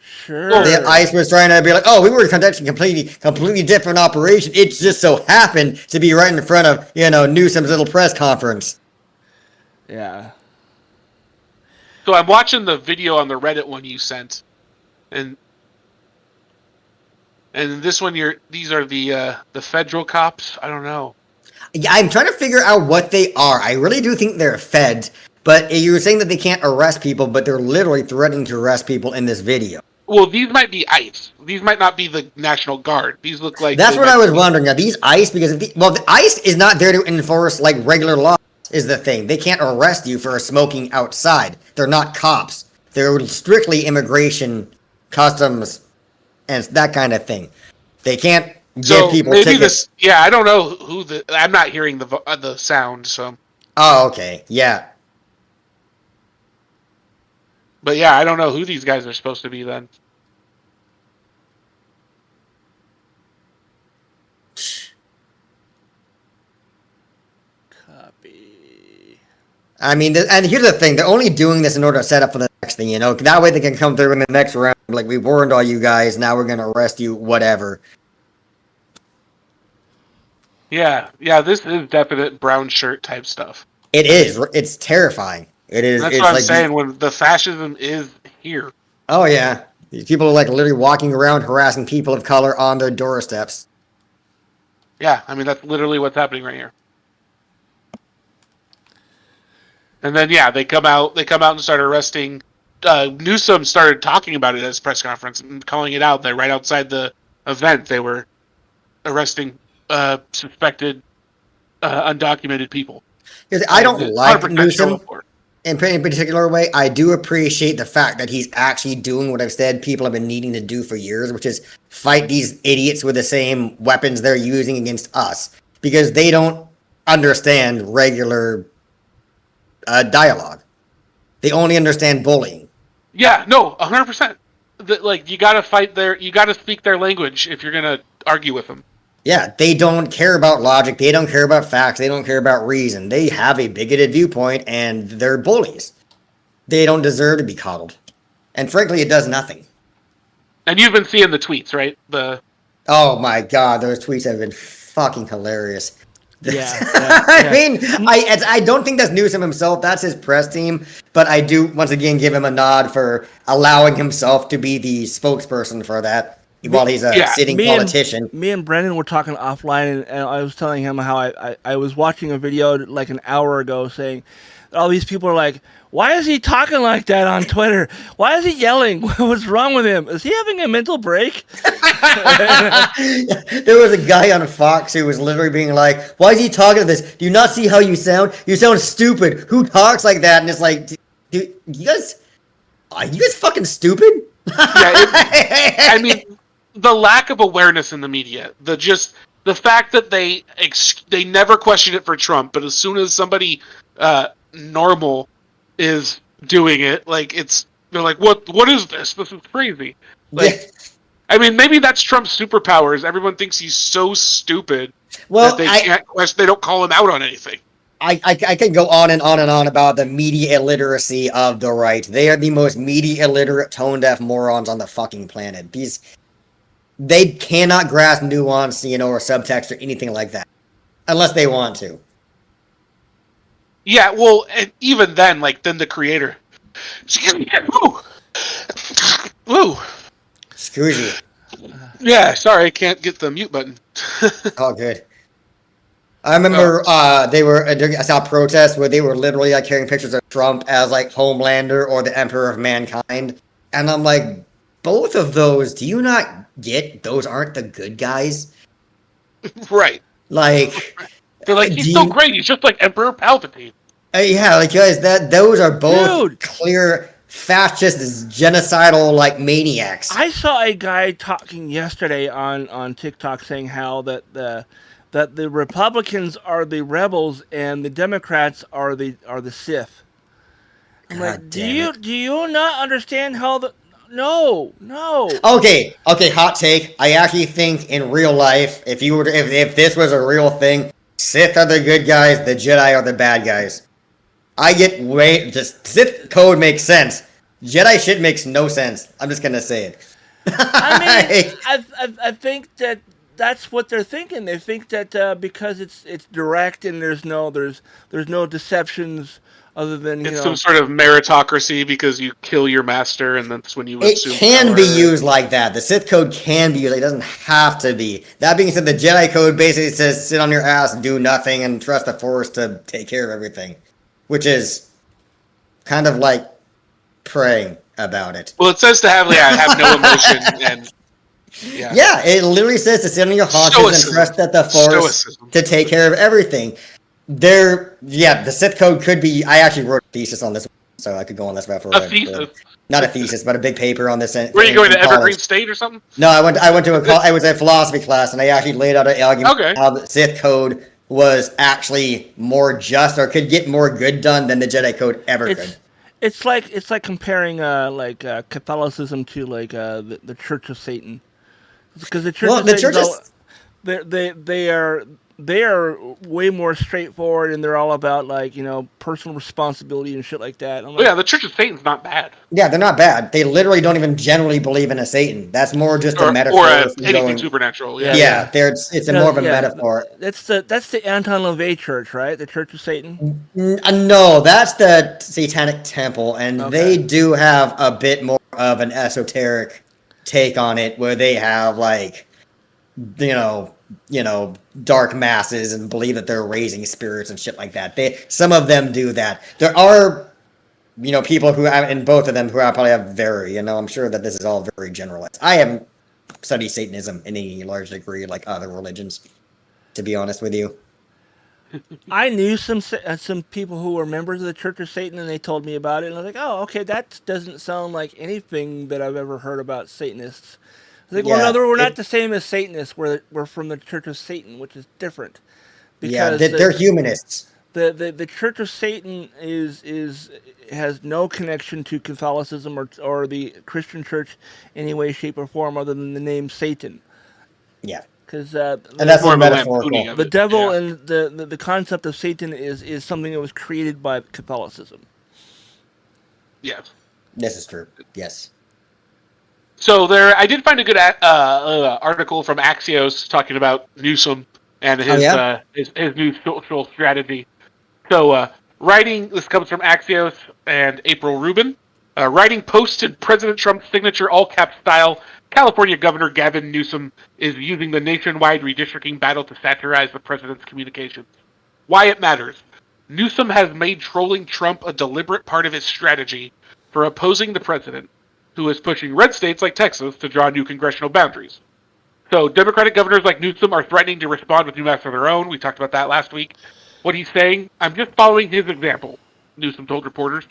E: Sure.
F: The ICE was trying to be like, "Oh, we were conducting completely different operation. It just so happened to be right in front of Newsome's little press conference."
E: Yeah.
D: So I'm watching the video on the Reddit one you sent, and this one these are the federal cops. I don't know.
F: Yeah, I'm trying to figure out what they are. I really do think they're feds, but you were saying that they can't arrest people, but they're literally threatening to arrest people in this video.
D: Well, these might be ICE. These might not be the National Guard. These look like...
F: That's what I was wondering. Are these ICE? Because the ICE is not there to enforce like regular laws, is the thing. They can't arrest you for smoking outside. They're not cops. They're strictly immigration, customs, and that kind of thing. They can't give people tickets.
D: I don't know who I'm not hearing the sound, so...
F: Oh, okay. Yeah.
D: But yeah, I don't know who these guys are supposed to be then.
E: Copy.
F: I mean, and here's the thing. They're only doing this in order to set up for the next thing, That way they can come through in the next round. Like, we warned all you guys. Now we're going to arrest you, whatever.
D: Yeah, this is definite brown shirt type stuff.
F: It is. It's terrifying. It is.
D: That's
F: it's
D: what I'm
F: like,
D: saying. When the fascism is here.
F: Oh yeah, these people are like literally walking around harassing people of color on their doorsteps.
D: Yeah, I mean that's literally what's happening right here. And then they come out and start arresting. Newsome started talking about it at his press conference and calling it out. That right outside the event, they were arresting suspected undocumented people.
F: I don't like Newsome.
D: For.
F: In particular way, I do appreciate the fact that he's actually doing what I've said people have been needing to do for years, which is fight these idiots with the same weapons they're using against us, because they don't understand regular dialogue. They only understand bullying.
D: Yeah, no, 100%. Like, you gotta you gotta speak their language if you're gonna argue with them.
F: Yeah, they don't care about logic. They don't care about facts. They don't care about reason. They have a bigoted viewpoint, and they're bullies. They don't deserve to be coddled. And frankly, it does nothing.
D: And you've been seeing the tweets, right?
F: Oh my god, those tweets have been fucking hilarious.
E: Yeah.
F: I mean, I don't think that's Newsom himself. That's his press team. But I do, once again, give him a nod for allowing himself to be the spokesperson for that while he's a sitting politician.
E: Me and Brendan were talking offline, and I was telling him how I was watching a video like an hour ago saying, all these people are like, why is he talking like that on Twitter? Why is he yelling? What's wrong with him? Is he having a mental break?
F: There was a guy on Fox who was literally being like, why is he talking to this? Do you not see how you sound? You sound stupid. Who talks like that? And it's like, dude, are you guys fucking stupid?
D: I mean, the lack of awareness in the media, the fact that they never question it for Trump, but as soon as somebody normal is doing it, like they're like, what is this? This is crazy. Like, I mean, maybe that's Trump's superpowers. Everyone thinks he's so stupid that they can't question. They don't call him out on anything.
F: I can go on and on and on about the media illiteracy of the right. They are the most media illiterate, tone-deaf morons on the fucking planet. They cannot grasp nuance, or subtext or anything like that, unless they want to.
D: Yeah, well, and even then, then the creator. Woo.
F: Excuse you.
D: Yeah, sorry, I can't get the mute button.
F: Oh, good. I remember I saw protests where they were literally carrying pictures of Trump as Homelander or the Emperor of Mankind, and I'm like, both of those, do you not get those aren't the good guys? Right.
D: They're like, he's so great, he's just like Emperor Palpatine.
F: Yeah, guys, those are both clear fascist, genocidal, maniacs.
E: I saw a guy talking yesterday on TikTok saying how that the Republicans are the rebels and the Democrats are the Sith. I'm like, do you not understand how No.
F: Okay, hot take. I actually think in real life, if this was a real thing, Sith are the good guys, the Jedi are the bad guys. Sith code makes sense. Jedi shit makes no sense. I'm just gonna say it.
E: I mean, I think that's what they're thinking. They think that because it's direct and there's no deceptions other than
D: it's some sort of meritocracy because you kill your master and that's when you assume
F: it can
D: power.
F: Be used like that. The Sith code can be used. It doesn't have to be. That being said, the Jedi code basically says sit on your ass, do nothing, and trust the Force to take care of everything, which is kind of like praying about it.
D: Well, it says to have no emotion and
F: yeah, it literally says to sit on your haunches and trust that the Force to take care of everything. The Sith code could be. I actually wrote a thesis on this, so I could go on this about for
D: a thesis.
F: Not a thesis, but a big paper on this.
D: Were you going to Evergreen State or something?
F: No, I went to I was a philosophy class, and I actually laid out an argument how the Sith code was actually more just or could get more good done than the Jedi code ever could.
E: It's like comparing Catholicism to the Church of Satan, because the Church of Satan they are way more straightforward and they're all about personal responsibility and shit like that.
D: The Church of Satan's not bad.
F: Yeah, they're not bad. They literally don't even generally believe in a Satan. That's more just a metaphor.
D: Or anything supernatural.
F: It's more of a metaphor.
E: That's the Anton LaVey Church, right? The Church of Satan?
F: No, that's the Satanic Temple, and they do have a bit more of an esoteric take on it, where they have dark masses and believe that they're raising spirits and shit like that. Some of them do that. There are, people who have, in both of them, who probably have very, I'm sure that this is all very generalized. I haven't studied Satanism in any large degree like other religions, to be honest with you.
E: I knew some people who were members of the Church of Satan, and they told me about it, and I was like, oh, okay, that doesn't sound like anything that I've ever heard about Satanists. Well, no, we're not the same as Satanists. We're from the Church of Satan, which is different.
F: Because they're humanists.
E: The Church of Satan has no connection to Catholicism or the Christian Church in any way, shape, or form other than the name Satan.
F: Yeah.
E: Because
F: And that's
D: More
F: the
D: of a lampooning
F: metaphorical.
D: of
E: the
D: it,
E: devil
D: yeah.
E: and the concept of Satan is something that was created by Catholicism.
D: Yes.
F: This is true. Yes.
D: So I did find a good article from Axios talking about Newsom and his his new social strategy. So this comes from Axios and April Rubin. Writing posted President Trump's signature all-cap style, California Governor Gavin Newsom is using the nationwide redistricting battle to satirize the president's communications. Why it matters. Newsom has made trolling Trump a deliberate part of his strategy for opposing the president, who is pushing red states like Texas to draw new congressional boundaries. So Democratic governors like Newsom are threatening to respond with new maps of their own. We talked about that last week. What he's saying, I'm just following his example, Newsom told reporters.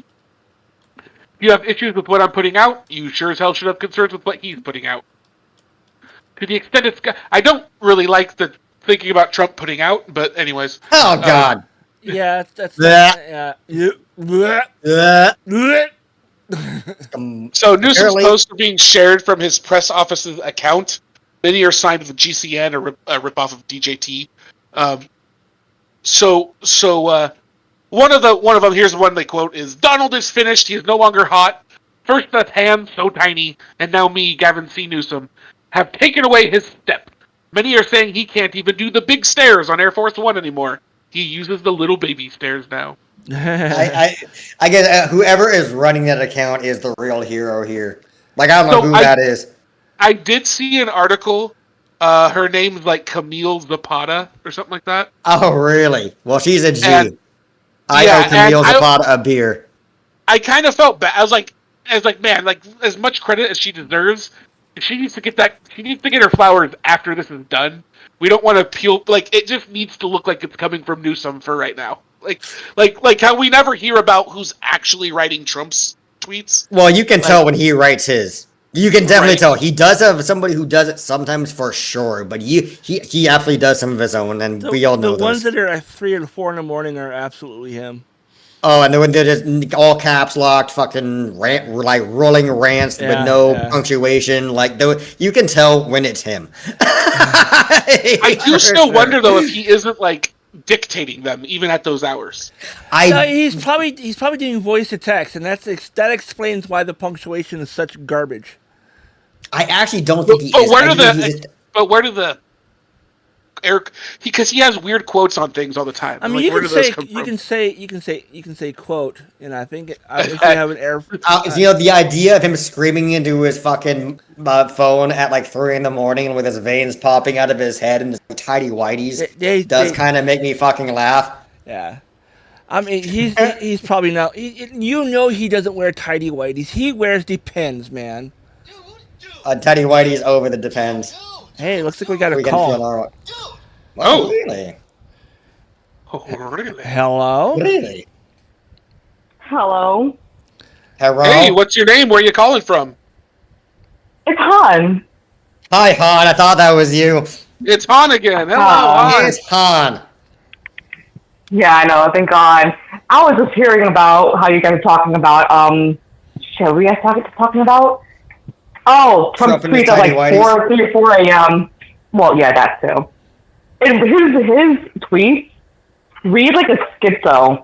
D: If you have issues with what I'm putting out, you sure as hell should have concerns with what he's putting out. To the extent I don't really like the thinking about Trump putting out, but anyways.
F: Oh, God.
E: Yeah, that's
F: Bleh.
D: So Newsom's
F: Apparently-
D: posts are being shared from his press office's account. Many are signed with GCN, a ripoff of DJT. One of them, here's one they quote, is, Donald is finished, he is no longer hot. First that hand, so tiny, and now me, Gavin C. Newsom, have taken away his step. Many are saying he can't even do the big stairs on Air Force One anymore. He uses the little baby stairs now.
F: I guess whoever is running that account is the real hero here. Like, I don't know who that is.
D: I did see an article. Her name's like Camille Zapata or something like that.
F: Oh, really? Well, she's a G.
D: And-
F: I
D: yeah,
F: owe Camille
D: and
F: Zapata a beer.
D: I kind of felt bad. I was like, man, like as much credit as she deserves, she needs to get her flowers after this is done. We don't want to peel, like, it just needs to look like it's coming from Newsom for right now. Like how we never hear about who's actually writing Trump's tweets.
F: Well, you can tell when he writes his. You can definitely
D: Right.
F: tell. He does have somebody who does it sometimes for sure, but he absolutely does some of his own, and we all know
E: the ones
F: those.
E: that are at 3 or 4 in the morning are absolutely him.
F: Oh, and then they're just all caps locked, fucking like rolling rants
E: Yeah,
F: with no
E: yeah.
F: punctuation. Like, you can tell when it's him.
D: I do still wonder though if he isn't like dictating them even at those hours.
E: No, he's probably doing voice to text, and that explains why the punctuation is such garbage.
F: I actually don't think he
D: But
F: is.
D: where
F: I
D: do
F: think he's just-
D: where do the Eric? Because he has weird quotes on things all the time.
E: I mean,
D: Like,
E: you
D: where
E: can
D: do those
E: say
D: come
E: you
D: from?
E: can say quote, and I think if you have an air.
F: the idea of him screaming into his fucking phone at like 3 in the morning with his veins popping out of his head and his tidy whities does kind of make me fucking laugh.
E: Yeah. I mean, he's probably not. He doesn't wear tidy whities. He wears Depends, man.
F: Tidy whities over the Depends.
E: Hey, looks like we got a
F: We can feel
E: call.
F: our.
D: Oh.
F: Really?
D: Oh, really?
E: Hello.
F: Really?
G: Hello.
F: Hello?
D: Hey, what's your name? Where are you calling from?
G: It's Han.
F: Hi, Han. I thought that was you.
D: It's Han again. Hello,
G: Hi.
D: Han.
F: It's Han.
G: Yeah, I know. Thank God. I was just hearing about how you guys are talking about, shit, what were you guys talking about? Oh, Trump's
F: Trump and his
G: tweets at like
F: tidy whities.
G: 3 or 4 a.m. Well, yeah, that too. And his tweets read like a schizo.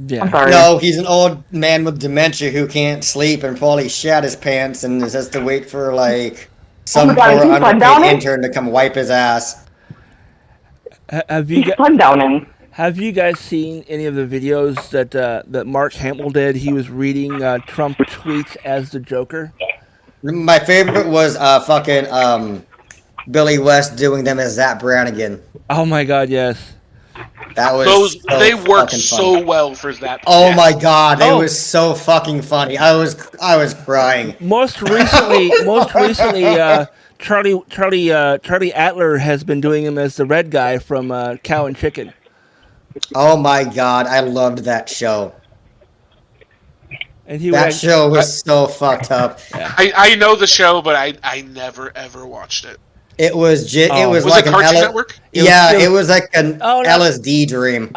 E: Yeah.
G: I'm sorry.
F: No, he's an old man with dementia who can't sleep and probably shat his pants and has to wait for like some
G: Oh my God, is
F: poor
G: he
F: underpaid
G: sundowning?
F: intern to come wipe his ass.
E: Have you
G: He's
E: gu-
G: sundowning.
E: have you guys seen any of the videos that Mark Hamill did? He was reading Trump tweets as the Joker.
F: My favorite was fucking Billy West doing them as Zach Brannigan.
E: Oh my God, yes.
F: That was
D: They
F: so
D: work
F: fucking
D: so
F: funny.
D: well for that.
F: Oh my God, it
E: Oh.
F: was so fucking funny. I was crying.
E: Most recently, Charlie Adler has been doing him as the red guy from Cow and Chicken.
F: Oh my God, I loved that show.
E: And he
F: That
E: would
F: show was so fucked up.
D: I know the show, but I never ever watched it.
F: It was
D: Was
F: like
D: it
F: an
D: Cartoon Network?
F: it was like an
E: Oh, no.
F: LSD dream.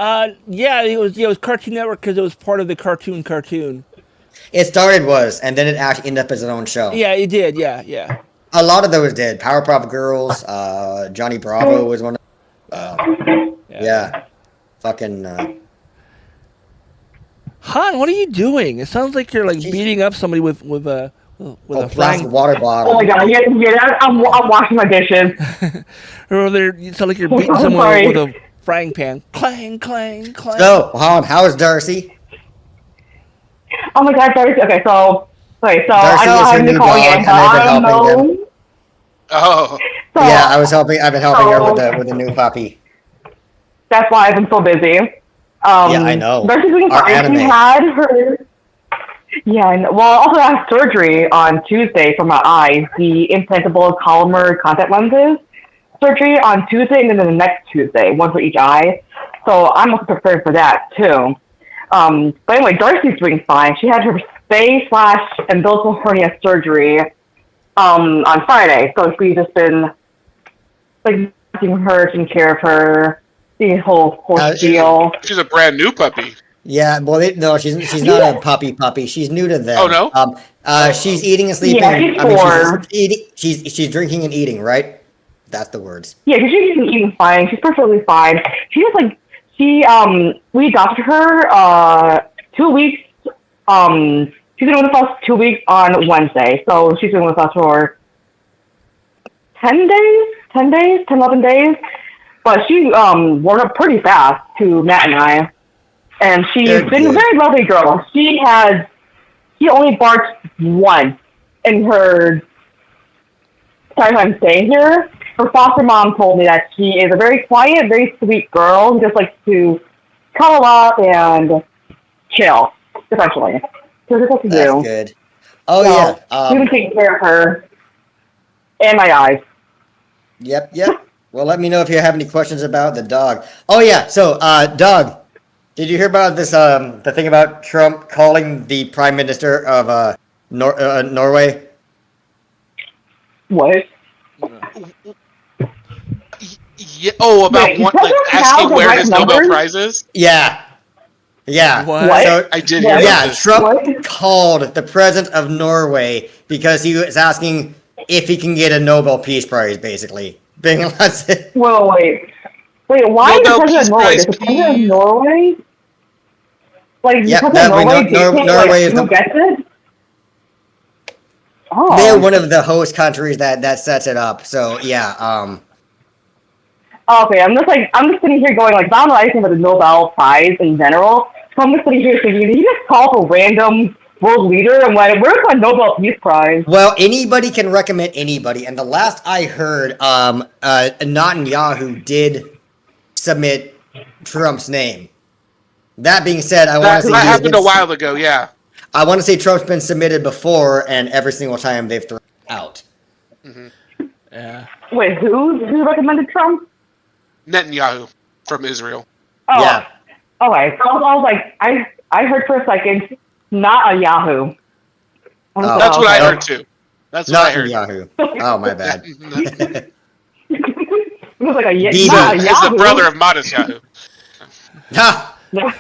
E: Yeah, it was Cartoon Network because it was part of the cartoon.
F: It started and then it actually ended up as its own show.
E: Yeah, it did. Yeah.
F: A lot of those did. Powerpuff Girls, Johnny Bravo was one of yeah. Fucking
E: Han, what are you doing? It sounds like you're like beating up somebody with a
F: plastic
E: frying.
F: water bottle.
G: Oh my god, yeah, I'm washing my dishes.
E: Or you sound like you're beating
G: I'm
E: someone
G: sorry.
E: with a frying pan. Clang, clang, clang.
F: So, Han, how is Darcy?
G: Oh my god, Darcy. Okay, so I
F: Darcy
G: don't know
F: is
G: how
F: her
G: to
F: new
G: call
F: dog,
G: you,
F: and
G: but
F: I've
G: I
F: been
G: don't
F: helping
G: know.
D: Oh,
G: So,
F: Yeah, I've been helping her with the new puppy.
G: that's why I've been so busy.
F: Yeah, I know.
G: Darcy's doing
F: Our
G: fine.
F: anime.
G: She had her. Yeah, well, also I had surgery on Tuesday for my eyes, the implantable Collamer contact lenses surgery on Tuesday and then the next Tuesday, one for each eye. So I'm also prepared for that too. But anyway, Darcy's doing fine. She had her spay/umbilical hernia surgery on Friday. So we've just been like taking taking care of her, the whole deal.
D: she's a brand new puppy.
F: Yeah, well, no, she's not a puppy. She's new to them.
D: Oh, no?
F: She's eating and sleeping.
G: Yeah, she's 4.
F: She's drinking and eating, right? That's the words.
G: Yeah, because she's eating fine. She's perfectly fine. She just like we adopted her 2 weeks. She's been with us 2 weeks on Wednesday, so she's been with us for 10 days, 11 days. But she warmed up pretty fast to Matt and I, and she's been a very lovely girl. She only barked once in her time staying here. Her foster mom told me that she is a very quiet, very sweet girl who just likes to cuddle up and chill, essentially. So that's what to
F: That's
G: do.
F: good. Oh,
G: So,
F: yeah.
G: we've been taking care of her and my eyes.
F: Yep. Well, let me know if you have any questions about the dog. Oh, yeah. So, Doug, did you hear about this, the thing about Trump calling the prime minister of Norway?
G: What?
D: Yeah. Oh, about
G: Wait,
D: what?
G: does
D: Like
G: it have
D: asking
G: the
D: where
G: right
D: his Nobel
G: numbers?
D: Prize is?
F: Yeah.
E: What?
F: So,
D: I did hear
G: What?
D: about
F: yeah,
D: this.
F: Trump
G: What?
F: called the president of Norway because he was asking if he can get a Nobel Peace Prize, basically. Being like,
G: Wait, why is the
D: Nobel
G: president
D: Peace
G: of Norway?
D: Prize,
G: Is the president of
D: please.
G: Norway? Like,
F: Yep,
G: the president
F: that
G: of
F: we
G: Norway,
F: know-
G: dictate,
F: Norway is
G: who
F: the-
G: gets it? Oh.
F: they're one of the host countries that sets it up. So, yeah.
G: Okay, I'm just sitting here going, like, I don't know anything about the Nobel Prize in general. So I'm just sitting here thinking, did he just call for random world leader and went, where's my Nobel Peace Prize?
F: Well, anybody can recommend anybody. And the last I heard, Netanyahu did submit Trump's name. That being said, I want
D: That,
F: to say
D: that
F: he's
D: happened
F: been-
D: a while ago, yeah.
F: I want to say Trump's been submitted before, and every single time they've thrown it out.
E: Yeah.
G: Wait, who recommended Trump?
D: Netanyahu from Israel.
G: Oh,
F: Yeah.
G: okay. So I was like, I heard for a second, not a Yahoo.
F: Oh.
D: That's what I
F: okay.
D: heard too. That's what I
F: Not
D: heard.
F: Yahoo. Oh, my bad.
G: It was like
F: Bibi.
G: not a
D: He's
G: Yahoo.
D: the brother of Modest Yahoo.
F: Ha!
G: Yeah.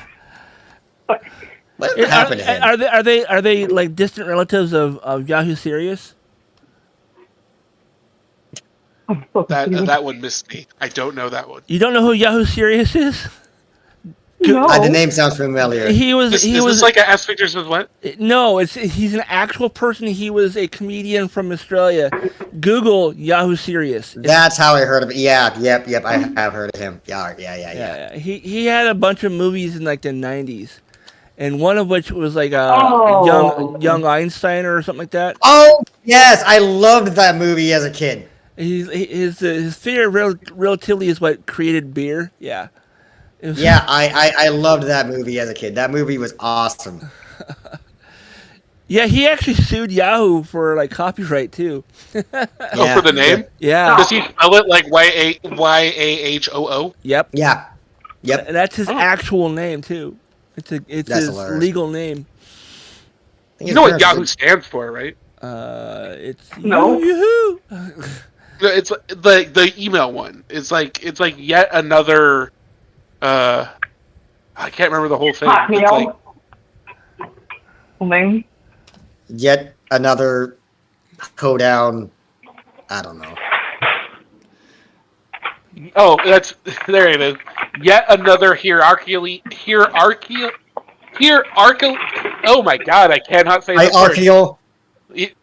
F: What happened to him?
E: Are they like distant relatives of Yahoo Serious?
D: That one missed me. I don't know that one.
E: You don't know who Yahoo Serious is?
G: No.
F: The name sounds familiar.
E: He was
D: Is this like a Ask Victor Says What?
E: no, he's an actual person. He was a comedian from Australia. Google Yahoo Serious.
F: That's how I heard of it. Yeah, yep. I have heard of him. Yeah.
E: Yeah. He had a bunch of movies in like the 90s. And one of which was like
G: Oh.
E: young Einstein or something like that.
F: Oh, yes. I loved that movie as a kid.
E: His theory of relativity is what created beer. Yeah. It was-
F: Yeah, I loved that movie as a kid. That movie was awesome.
E: Yeah, he actually sued Yahoo for like copyright too.
D: Oh, for the name?
E: Yeah.
D: Does he spell it like Yahoo?
E: Yep.
F: Yeah. Yep.
E: And that's his actual name too. It's
F: That's
E: his
F: hilarious.
E: legal name.
D: You know what Yahoo stands for, right?
E: It's
G: No.
E: Yahoo.
D: It's the email one. It's like yet another. I can't remember the whole thing. It's like,
G: something.
F: Yet another hoedown. I don't know.
D: oh, there it is. Yet another hierarchically. Oh my God, I cannot say this word.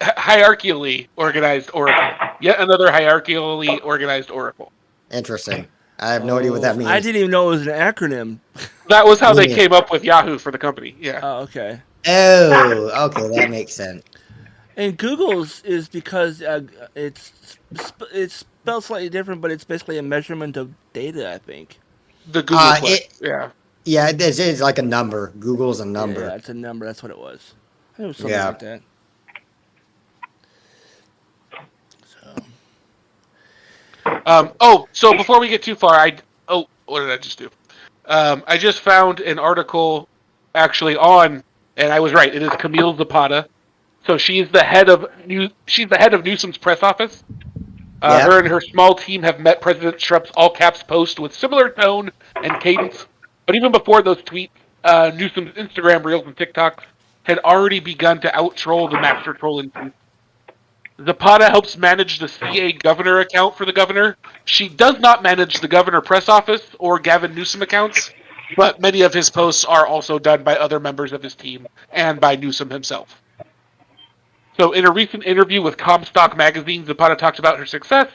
D: Hierarchically organized oracle. Yet another hierarchically organized oracle.
F: Interesting. I have no idea what that means.
E: I didn't even know it was an acronym.
D: That was how they came up with Yahoo for the company. Yeah.
E: Oh, okay.
F: Oh, okay, that makes sense.
E: And Google's is because it's spelled slightly different, but it's basically a measurement of data, I think.
D: The Google yeah.
F: Yeah, it's like a number. Google's a number.
E: Yeah, it's a number. That's what it was. It was something like that.
D: So before we get too far, what did I just do? I just found an article actually on, and I was right. It is Camille Zapata. So she's the head of Newsom's press office. Her and her small team have met President Trump's all-caps post with similar tone and cadence. But even before those tweets, Newsom's Instagram Reels and TikToks had already begun to out-troll the master troll in chief. Zapata helps manage the CA governor account for the governor. She does not manage the governor press office or Gavin Newsome accounts, but many of his posts are also done by other members of his team and by Newsome himself. So in a recent interview with Comstock magazine, Zapata talked about her success.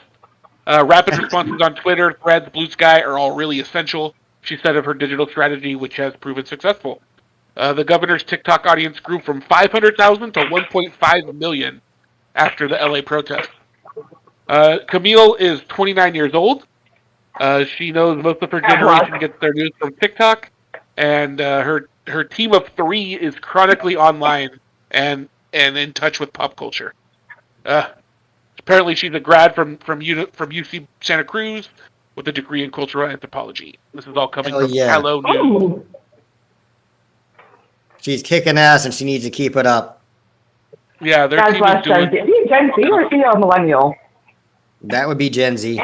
D: Rapid responses on Twitter, Threads, Blue Sky are all really essential, she said of her digital strategy, which has proven successful. The governor's TikTok audience grew from 500,000 to 1.5 million after the LA protest. Camille is 29 years old. She knows most of her generation gets their news from TikTok, and her team of 3 is chronically online and in touch with pop culture. Apparently, she's a grad from UC Santa Cruz with a degree in cultural anthropology. This is all coming from Hello News.
F: She's kicking ass, and she needs to keep it up.
D: Yeah, their team is doing.
G: Is he Gen Z or is he a millennial?
F: That would be Gen Z.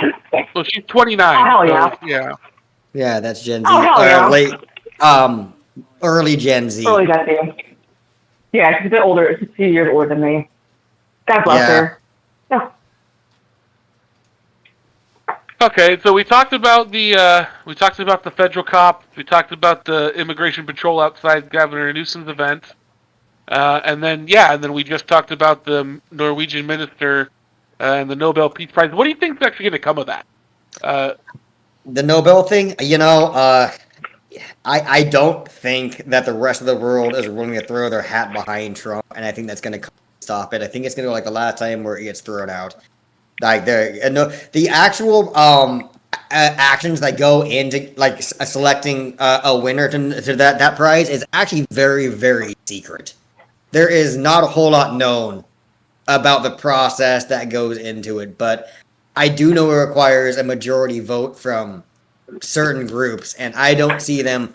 D: Well, she's 29.
G: Oh, hell yeah.
D: So, yeah.
F: Yeah, that's Gen Z.
G: Oh, hell yeah.
F: Late, early Gen Z.
G: Early Gen Z. Yeah, she's a bit older. She's a few years older than me. God bless her. Yeah.
D: Okay, so we talked about the federal cop. We talked about the immigration patrol outside Governor Newsom's event, and then we just talked about the Norwegian minister and the Nobel Peace Prize. What do you think is actually going to come of that?
F: The Nobel thing, I don't think that the rest of the world is willing to throw their hat behind Trump, and I think that's going to stop it. I think it's going to go like the last time where it gets thrown out. Like the actual actions that go into like selecting a winner to that prize is actually very, very secret. There is not a whole lot known about the process that goes into it, but I do know it requires a majority vote from certain groups, and I don't see them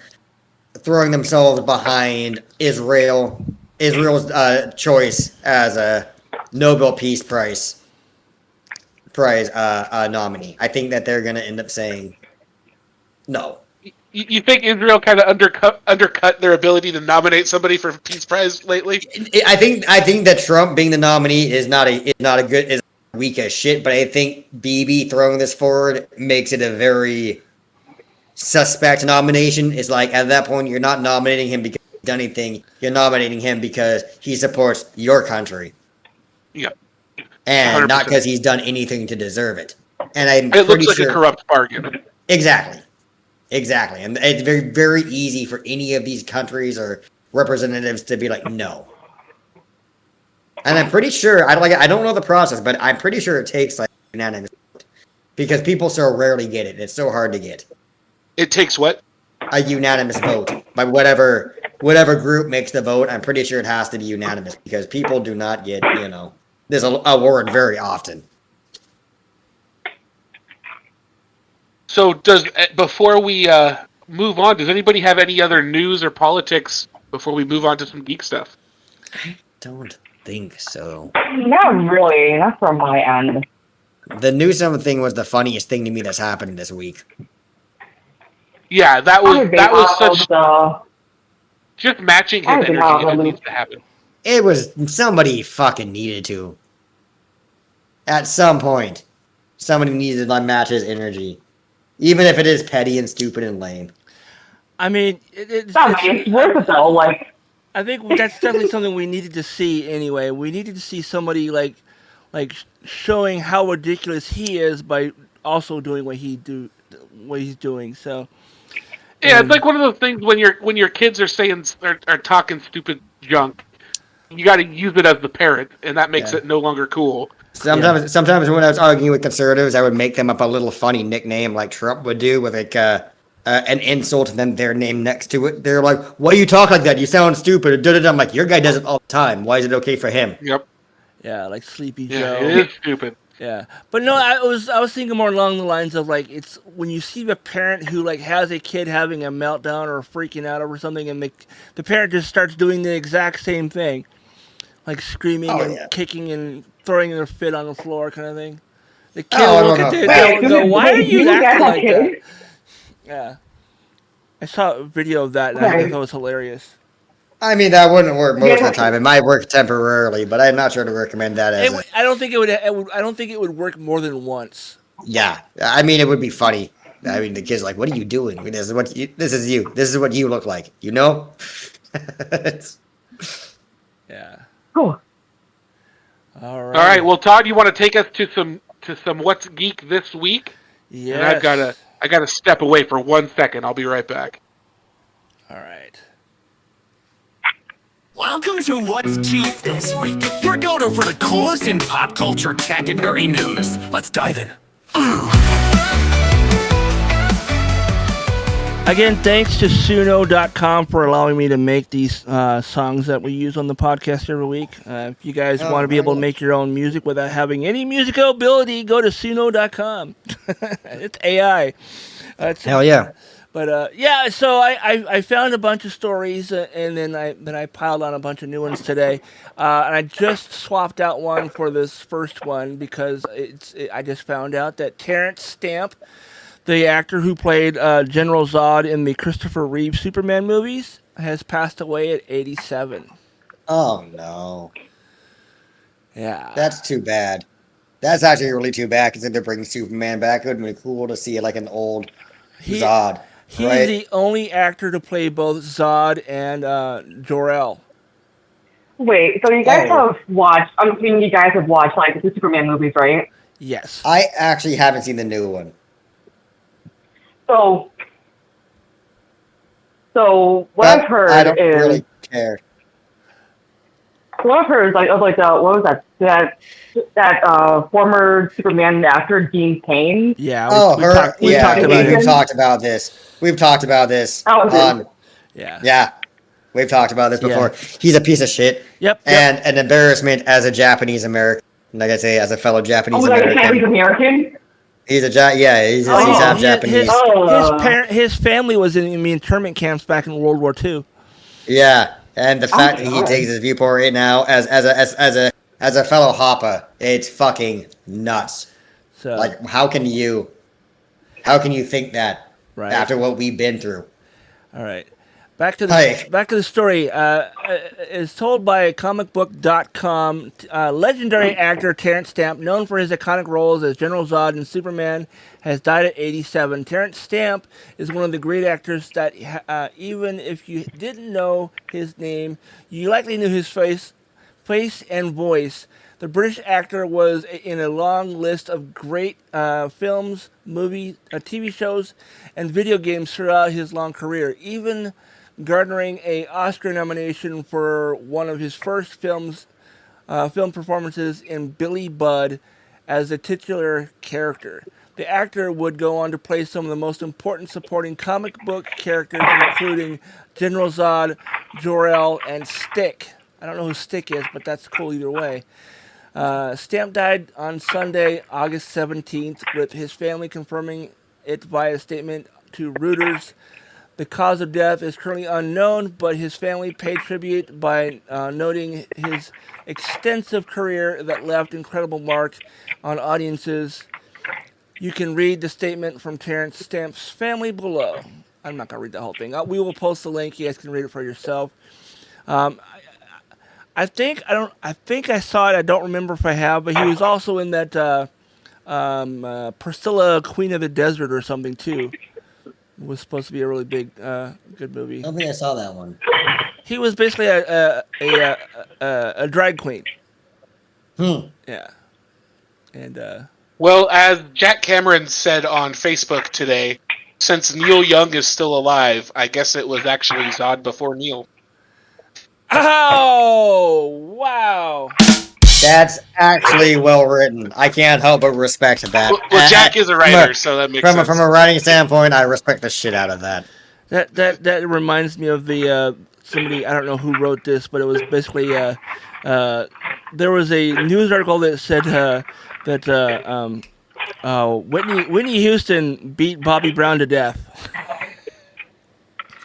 F: throwing themselves behind Israel's choice as a Nobel Peace Prize nominee. I think that they're going to end up saying no.
D: You think Israel kind of undercut their ability to nominate somebody for a Peace Prize lately?
F: I think that Trump being the nominee is weak as shit, but I think Bibi throwing this forward makes it a very suspect nomination. It's like at that point you're not nominating him because he's done anything. You're nominating him because he supports your country.
D: Yeah.
F: And
D: 100%.
F: Not because he's done anything to deserve it. And
D: it looks like a corrupt bargain.
F: Exactly. And it's very, very easy for any of these countries or representatives to be like, no. And I'm pretty sure, I don't know the process, but I'm pretty sure it takes like unanimous vote. Because people so rarely get it. It's so hard to get.
D: It takes what?
F: A unanimous vote. By whatever group makes the vote, I'm pretty sure it has to be unanimous. Because people do not get, this award very often.
D: So before we move on, does anybody have any other news or politics before we move on to some geek stuff?
F: I don't think so.
G: Not really. Not from my end.
F: The Newsome thing was the funniest thing to me that's happened this week.
D: Yeah, that was such
G: The,
D: just matching his
G: I did
D: energy
G: not
D: if it
G: know.
D: needs to happen.
F: It was somebody fucking needed to. At some point, somebody needed to match his energy, even if it is petty and stupid and lame.
E: I mean,
G: it's worth it though. Like,
E: I think that's definitely something we needed to see anyway. We needed to see somebody like showing how ridiculous he is by also doing what he's doing. So
D: yeah, it's like one of those things when your kids are saying are talking stupid junk, you got to use it as the parent, and that makes it no longer cool.
F: Sometimes when I was arguing with conservatives, I would make them up a little funny nickname like Trump would do with like an insult and then their name next to it. They're like, "Why do you talk like that? You sound stupid." I'm like, "Your guy does it all the time. Why is it okay for him?"
D: Yep.
E: Yeah, like Sleepy Joe.
D: Yeah, it is stupid.
E: Yeah, but no, I was thinking more along the lines of like it's when you see the parent who like has a kid having a meltdown or freaking out over something, and the parent just starts doing the exact same thing, like screaming and kicking and throwing their fit on the floor, kind of thing. The kid will look at it and go, "Why are you acting like that?" Yeah, I saw a video of that and I thought it was hilarious.
F: I mean, that wouldn't work most of the time. It might work temporarily, but I'm not sure to recommend that as
E: I don't think it would. I don't think it would work more than once.
F: Yeah, I mean, it would be funny. I mean, the kid's like, "What are you doing? This is what you. This is what you look like. You know."
E: Yeah.
G: Cool.
E: All right.
D: All right. Well, Todd, you want to take us to some What's Geek this week?
E: Yes.
D: And I gotta step away for 1 second. I'll be right back.
E: All right.
H: Welcome to What's Geek this week. Your go-to for the coolest in pop culture tech and nerdy news. Let's dive in.
E: Again, thanks to Suno.com for allowing me to make these songs that we use on the podcast every week. If you guys want to be able to make your own music without having any musical ability, go to Suno.com. It's AI.
F: Hell yeah.
E: But yeah, so I found a bunch of stories, and then I piled on a bunch of new ones today, and I just swapped out one for this first one because I just found out that Terrence Stamp, the actor who played General Zod in the Christopher Reeve Superman movies, has passed away at 87.
F: Oh no.
E: Yeah.
F: That's too bad. That's actually really too bad because they're bringing Superman back. It would be cool to see like an old Zod.
E: He's the only actor to play both Zod and Jor-El.
G: Wait, so you guys have watched? I'm assuming you guys have watched like the Superman movies, right?
E: Yes.
F: I actually haven't seen the new one.
G: So what I've heard
F: I don't
G: is
F: really care.
G: what I've heard is like what was that former Superman actor Dean Cain.
E: Yeah.
F: We've talked about this. We've talked about this.
E: Yeah.
F: We've talked about this before. Yeah. He's a piece of shit.
E: Yep.
F: And an embarrassment as a Japanese American. Like I say, as a fellow Japanese American.
G: Japanese American.
F: He's half Japanese.
E: His family was in the internment camps back in World War II.
F: Yeah, and the fact that he takes his viewpoint right now as a fellow Hoppa, it's fucking nuts.
E: So,
F: like, how can you think that after what we've been through?
E: All right. Back to the story. It's told by comicbook.com. Legendary actor Terrence Stamp, known for his iconic roles as General Zod and Superman, has died at 87. Terrence Stamp is one of the great actors that even if you didn't know his name, you likely knew his face and voice. The British actor was in a long list of great films, movies, TV shows, and video games throughout his long career, even garnering an Oscar nomination for one of his first film performances in Billy Budd as the titular character. The actor would go on to play some of the most important supporting comic book characters, including General Zod, Jor-El, and Stick. I don't know who Stick is, but that's cool either way. Stamp died on Sunday, August 17th, with his family confirming it via statement to Reuters. The cause of death is currently unknown, but his family paid tribute by noting his extensive career that left incredible mark on audiences. You can read the statement from Terrence Stamp's family below. I'm not going to read the whole thing. We will post the link. You guys can read it for yourself. I think I saw it. I don't remember if I have, but he was also in that Priscilla, Queen of the Desert, or something too. It was supposed to be a really big, good movie.
F: I don't think I saw that one.
E: He was basically a drag queen. Yeah, and
D: Well, as Jack Cameron said on Facebook today, since Neil Young is still alive, I guess it was actually Zod before Neil.
E: oh wow.
F: That's actually well written. I can't help but respect that.
D: Well, Jack is a writer, so that makes sense.
F: From a writing standpoint, I respect the shit out of that.
E: That reminds me of the somebody, I don't know who wrote this, but it was basically there was a news article that said that Whitney Houston beat Bobby Brown to death.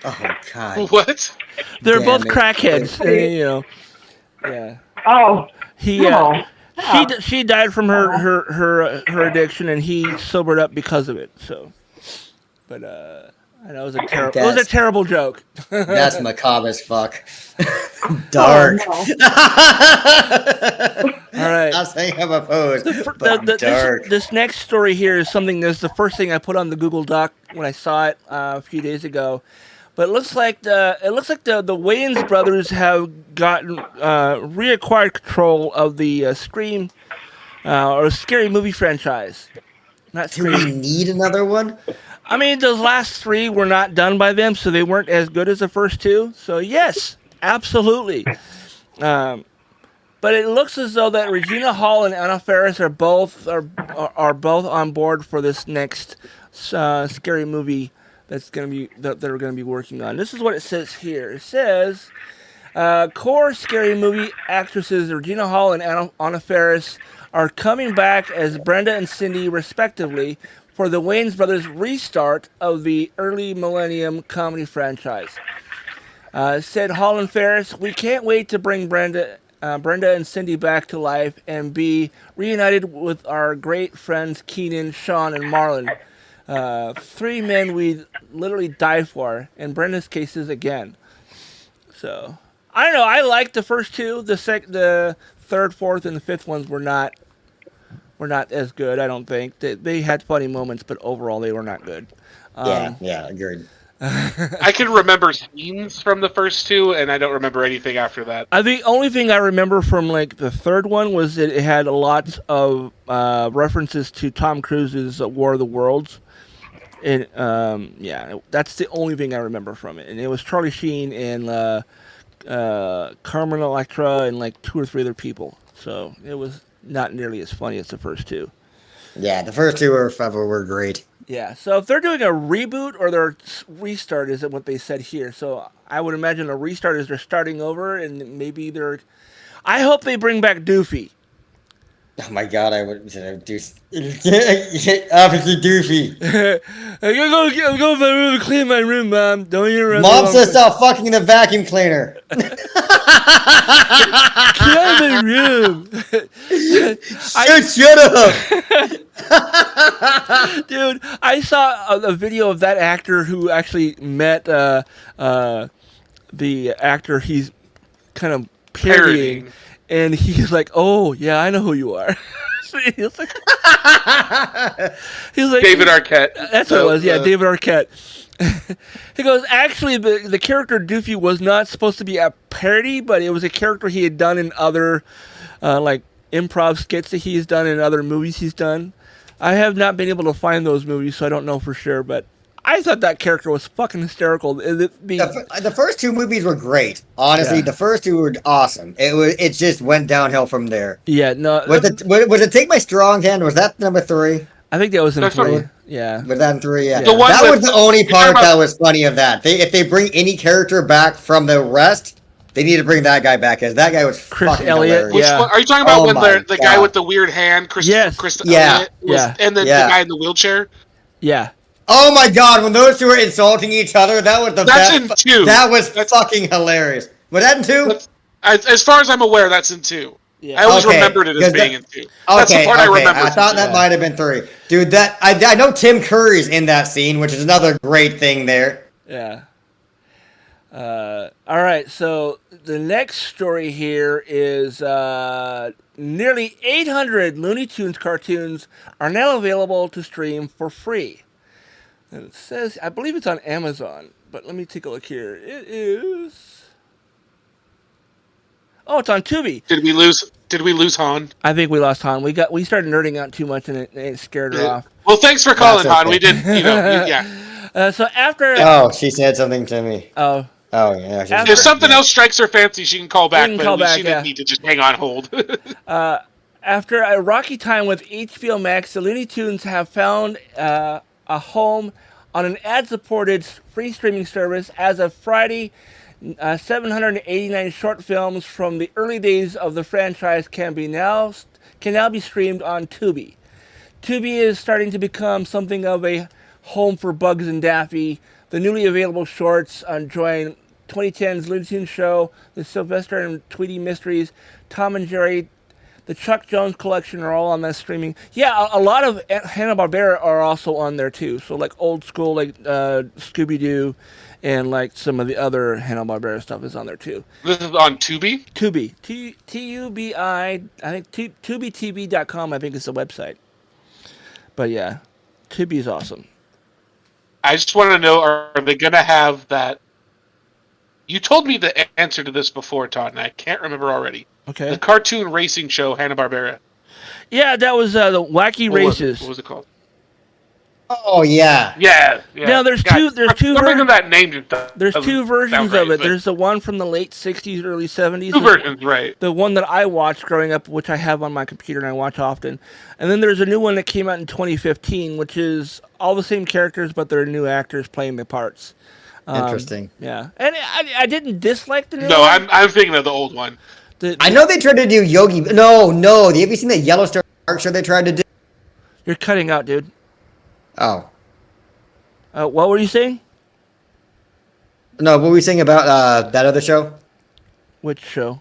F: Oh God!
D: What?
E: They're
F: Damn
E: both
F: it.
E: crackheads, you know. Yeah.
G: Oh, no.
E: She died from her addiction, and he sobered up because of it. So, but I know it was a terrible joke.
F: That's macabre as fuck. Dark.
G: Oh,
E: All right.
F: Not saying I'm opposed, but dark.
E: This next story here is something that's the first thing I put on the Google Doc when I saw it a few days ago. But it looks like the Wayans brothers have gotten reacquired control of the Scream or Scary Movie franchise. Not
F: Do we
E: Scream.
F: need another one?
E: I mean, those last three were not done by them, so they weren't as good as the first two. So yes, absolutely. But it looks as though that Regina Hall and Anna Faris are both on board for this next scary movie that they're going to be working on. This is what it says here. It says core scary movie actresses Regina Hall and Anna Faris are coming back as Brenda and Cindy, respectively, for the Wayans brothers' restart of the early millennium comedy franchise. Said Hall and Faris, "We can't wait to bring Brenda and Cindy back to life and be reunited with our great friends Keenan, Sean, and Marlon. Three men we'd literally die for, in Brenda's cases again." So, I don't know. I liked the first two. The third, fourth, and the fifth ones were not as good, I don't think. They had funny moments, but overall they were not good.
F: Yeah, agreed.
D: I can remember scenes from the first two, and I don't remember anything after that.
E: The only thing I remember from like the third one was that it had a lot of references to Tom Cruise's War of the Worlds. And that's the only thing I remember from it. And it was Charlie Sheen and Carmen Electra and like two or three other people. So it was not nearly as funny as the first two.
F: Yeah, the first two were great.
E: Yeah, so if they're doing a reboot or their restart, is what they said here. So I would imagine a restart is they're starting over, and maybe they're... I hope they bring back Doofy.
F: Oh my God, I would do Officer Doofy.
E: I'm going to my room and clean my room, Mom. Don't interrupt me.
F: Mom says stop fucking in the vacuum cleaner.
E: Get out of my room.
F: Shut up.
E: Dude, I saw a video of that actor who actually met the actor he's kind of parodying. And he's like, "Oh, yeah, I know who you are." He's like,
D: David Arquette.
E: That's what it was, yeah, David Arquette. He goes, "Actually, the character Doofy was not supposed to be a parody, but it was a character he had done in other, like, improv skits that he's done in other movies he's done. I have not been able to find those movies, so I don't know for sure, but I thought that character was fucking hysterical.
F: The first two movies were great. Honestly,
E: Yeah.
F: The first two were awesome. It just went downhill from there.
E: Yeah, no.
F: Was it Take My Strong Hand? Was that number 3?
E: I think that was in
D: That's
E: 3.
D: not-
E: Yeah.
F: Was that in 3? Yeah.
D: The one
F: That
D: with-
F: was the only
D: you're talking
F: part that
D: about-
F: was funny of that. If they bring any character back from the rest, they need to bring that guy back, because that guy was
E: Chris
F: fucking
E: Elliott,
F: hilarious.
D: Which
E: Yeah.
D: one, are you talking about
F: Oh
D: when
F: my
D: the guy
F: God.
D: with the weird hand, Chris
E: Yes.
D: Elliott,
F: Yeah.
D: was,
E: Yeah.
D: and then
F: Yeah.
D: the guy in the wheelchair?
E: Yeah.
F: Oh my god, when those two were insulting each other, that was the
I: That's
F: best.
I: in 2.
F: That was fucking hilarious. Was that in 2?
I: As far as I'm aware, that's in 2.
E: Yeah.
I: I always
F: Okay,
I: remembered it as
F: 'cause
I: being
F: that-
I: in 2. That's the part I remember.
F: I thought that might have been 3. Dude, that I know Tim Curry's in that scene, which is another great thing there.
E: Yeah. All right, so the next story here is nearly 800 Looney Tunes cartoons are now available to stream for free. And it says, I believe it's on Amazon, but let me take a look here. It is... Oh, it's on Tubi.
I: Did we lose Han?
E: I think we lost Han. We started nerding out too much, and it scared her off.
I: Well, thanks for calling,
F: That's
I: Han.
F: okay.
I: We did, yeah.
E: So after...
F: Oh, she said something to me.
E: Oh,
F: Oh, yeah. she
E: After-
I: If something else strikes her fancy, she can call back,
E: can
I: but
E: call
I: at least
E: back,
I: she didn't
E: yeah.
I: need to just hang on hold.
E: After a rocky time with HBO Max, the Looney Tunes have found a home on an ad-supported free streaming service. As of Friday, 789 short films from the early days of the franchise can now be streamed on Tubi. Tubi is starting to become something of a home for Bugs and Daffy. The newly available shorts join 2010's Looney Tunes show, the Sylvester and Tweety Mysteries, Tom and Jerry, the Chuck Jones collection are all on that streaming. Yeah, a lot of Hanna-Barbera are also on there too. So like old school, like Scooby-Doo, and like some of the other Hanna-Barbera stuff is on there too.
I: This is on Tubi?
E: Tubi, T-U-B-I, I think TubiTV.com, I think is the website. But yeah, Tubi is awesome.
I: I just want to know, are they going to have that... You told me the answer to this before, Todd, and I can't remember already.
E: Okay.
I: The cartoon racing show, Hanna-Barbera.
E: Yeah, that was the Wacky Races.
I: What was it called?
F: Oh, yeah.
I: Yeah.
E: Now, there's two
I: For some reason that name just
E: There's
I: doesn't
E: two versions
I: sound right,
E: of it.
I: but-
E: There's the one from the late 60s, early 70s.
I: Two versions, right.
E: The one that I watched growing up, which I have on my computer and I watch often. And then there's a new one that came out in 2015, which is all the same characters, but they're new actors playing the parts.
F: Interesting.
E: Yeah. And I didn't dislike the new
I: No,
E: one.
I: I'm thinking of the old one.
F: I know they tried to do Yogi. No. Have you seen the Yellowstone Park show they tried to do?
E: You're cutting out, dude.
F: Oh.
E: What were you saying?
F: No, what were we saying about that other show?
E: Which show?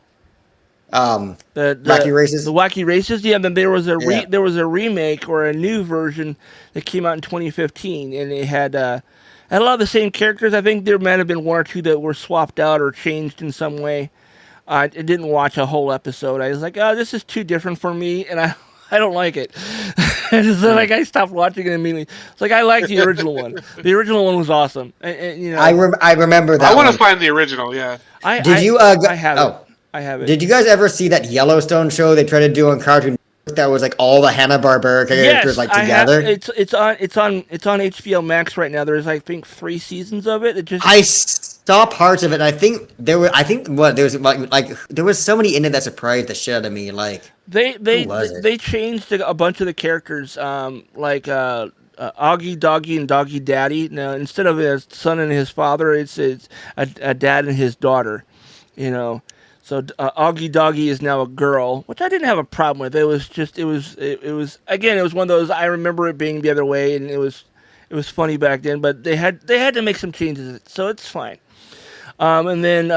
F: The
E: The
F: Wacky Races?
E: The Wacky Races. Yeah. Then there was
F: Yeah.
E: there was a remake or a new version that came out in 2015, and it had a lot of the same characters. I think there might have been one or two that were swapped out or changed in some way. I didn't watch a whole episode. I was like, oh, this is too different for me, and I don't like it. So like I stopped watching it immediately. It's like I liked the original one. The original one was awesome. And you know,
F: I remember that.
I: I want
F: one.
I: to find the original, yeah.
F: Did you?
E: I have it.
F: Oh.
E: I have it.
F: Did you guys ever see that Yellowstone show they tried to do on Cartoon Network that was like all the Hanna-Barbera characters like together?
E: It's on HBO Max right now. There's I think 3 seasons of it.
F: I saw parts of it. And I think there was somebody in it that surprised the shit out of me. Like who was it?
E: They changed a bunch of the characters, like Augie Doggy and Doggy Daddy. Now instead of his son and his father, it's a dad and his daughter. You know. So Augie Doggy is now a girl, which I didn't have a problem with. It was again, it was one of those. I remember it being the other way, and it was funny back then. But they had to make some changes, so it's fine. And then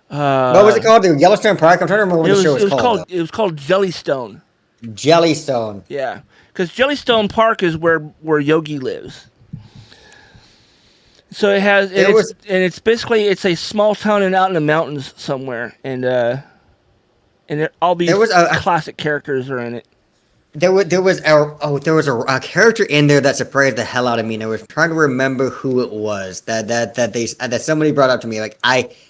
F: what was it called? The Yellowstone Park. I'm trying to remember what the show was called.
E: It was called Jellystone.
F: Jellystone.
E: Yeah, because Jellystone Park is where Yogi lives. So it has, it's basically a small town and out in the mountains somewhere, and all these classic characters are in it.
F: There was a character in there that surprised the hell out of me, and I was trying to remember who it was that somebody brought up to me. Like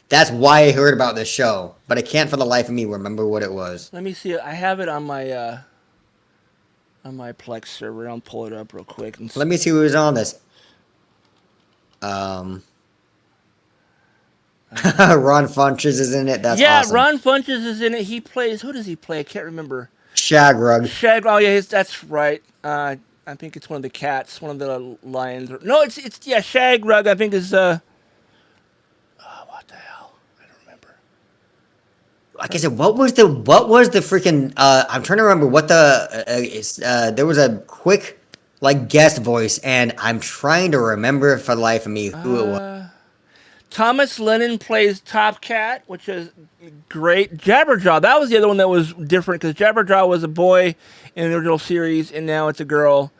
F: that's why I heard about this show, but I can't for the life of me remember what it was.
E: Let me see. I have it on my Plex server. I'll pull it up real quick.
F: Let me see who was on this. Ron Funches is in it. That's awesome.
E: Ron Funches is in it. He plays. Who does he play? I can't remember.
F: Shagrug.
E: Oh yeah, that's right. I think it's one of the cats, one of the lions. No, it's Shagrug. I think is what the hell? I don't remember.
F: Like I said, what was the freaking? I'm trying to remember what there was a quick like guest voice, and I'm trying to remember for the life of me who it was.
E: Thomas Lennon plays Top Cat, which is great. Jabberjaw, that was the other one that was different because Jabberjaw was a boy in the original series, and now it's a girl.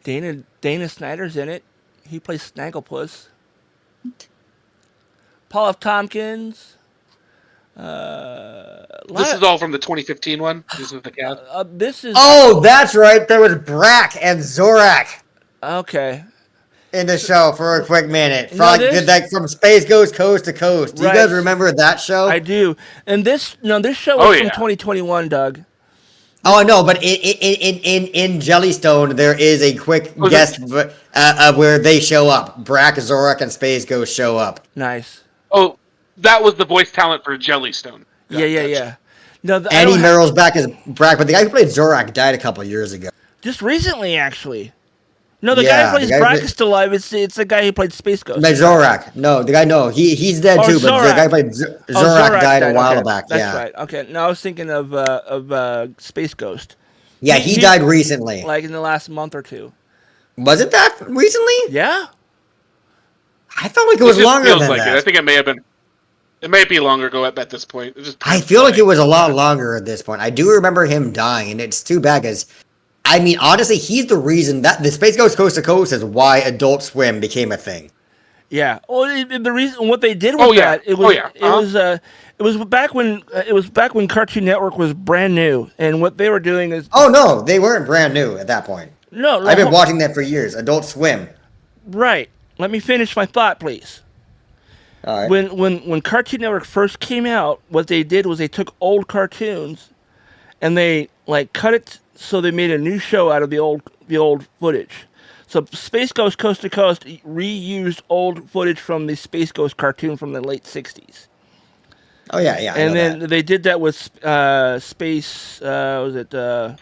E: Dana Snyder's in it. He plays Snagglepuss. Paul F. Tompkins.
I: This is all from the 2015 one. This is the cast.
E: This is
F: Oh, that's right. There was Brack and Zorak
E: okay.
F: in the show for a quick minute.
E: No, this-
F: From Space Ghost Coast to Coast. Do you
E: Right.
F: guys remember that show?
E: I do. And this show
I: Oh,
E: was from
I: yeah.
E: 2021, Doug.
F: Oh no, but in Jellystone there is a quick
I: Was
F: guest where they show up. Brack, Zorak, and Space Ghost show up.
E: Nice.
I: Oh, that was the voice talent for Jellystone.
E: Yeah. No, I
F: Andy
E: don't have-
F: Merrill's back as Brack, but the guy who played Zorak died a couple of years ago.
E: just recently, actually. No, the guy
F: Yeah,
E: who plays
F: the guy
E: Brack
F: who-
E: is still alive. It's the guy who played Space Ghost.
F: No, Zorak. No, the guy. No, he's dead
E: Oh,
F: too. But the
E: Zorak.
F: guy who played Zorak died a while
E: okay.
F: back.
E: That's
F: Yeah,
E: right. Okay, no, I was thinking of Space Ghost.
F: yeah, he
E: He-
F: died recently.
E: Like in the last month or two.
F: Was it that recently?
E: Yeah.
F: I felt like it was
I: just
F: longer
I: feels
F: than
I: like
F: that.
I: it. I think it may have been. It might be longer ago at this point. It just
F: I feel like it was a lot longer at this point. I do remember him dying, and it's too bad because, I mean, honestly, he's the reason that the Space Ghost Coast to Coast is why Adult Swim became a thing.
E: Yeah. Well, the reason what they did with
I: Oh, yeah.
E: that it was
I: Oh, yeah. Uh-huh.
E: it was back when Cartoon Network was brand new, and what they were doing is
F: Oh no, they weren't brand new at that point.
E: no.
F: I've been watching that for years. Adult Swim.
E: Right. Let me finish my thought, please.
F: All right.
E: When Cartoon Network first came out, what they did was they took old cartoons and they like cut it so they made a new show out of the old footage. So Space Ghost Coast to Coast reused old footage from the Space Ghost cartoon from the late 60s.
F: Oh yeah. I
E: And
F: know
E: then
F: that.
E: they did that with Space was it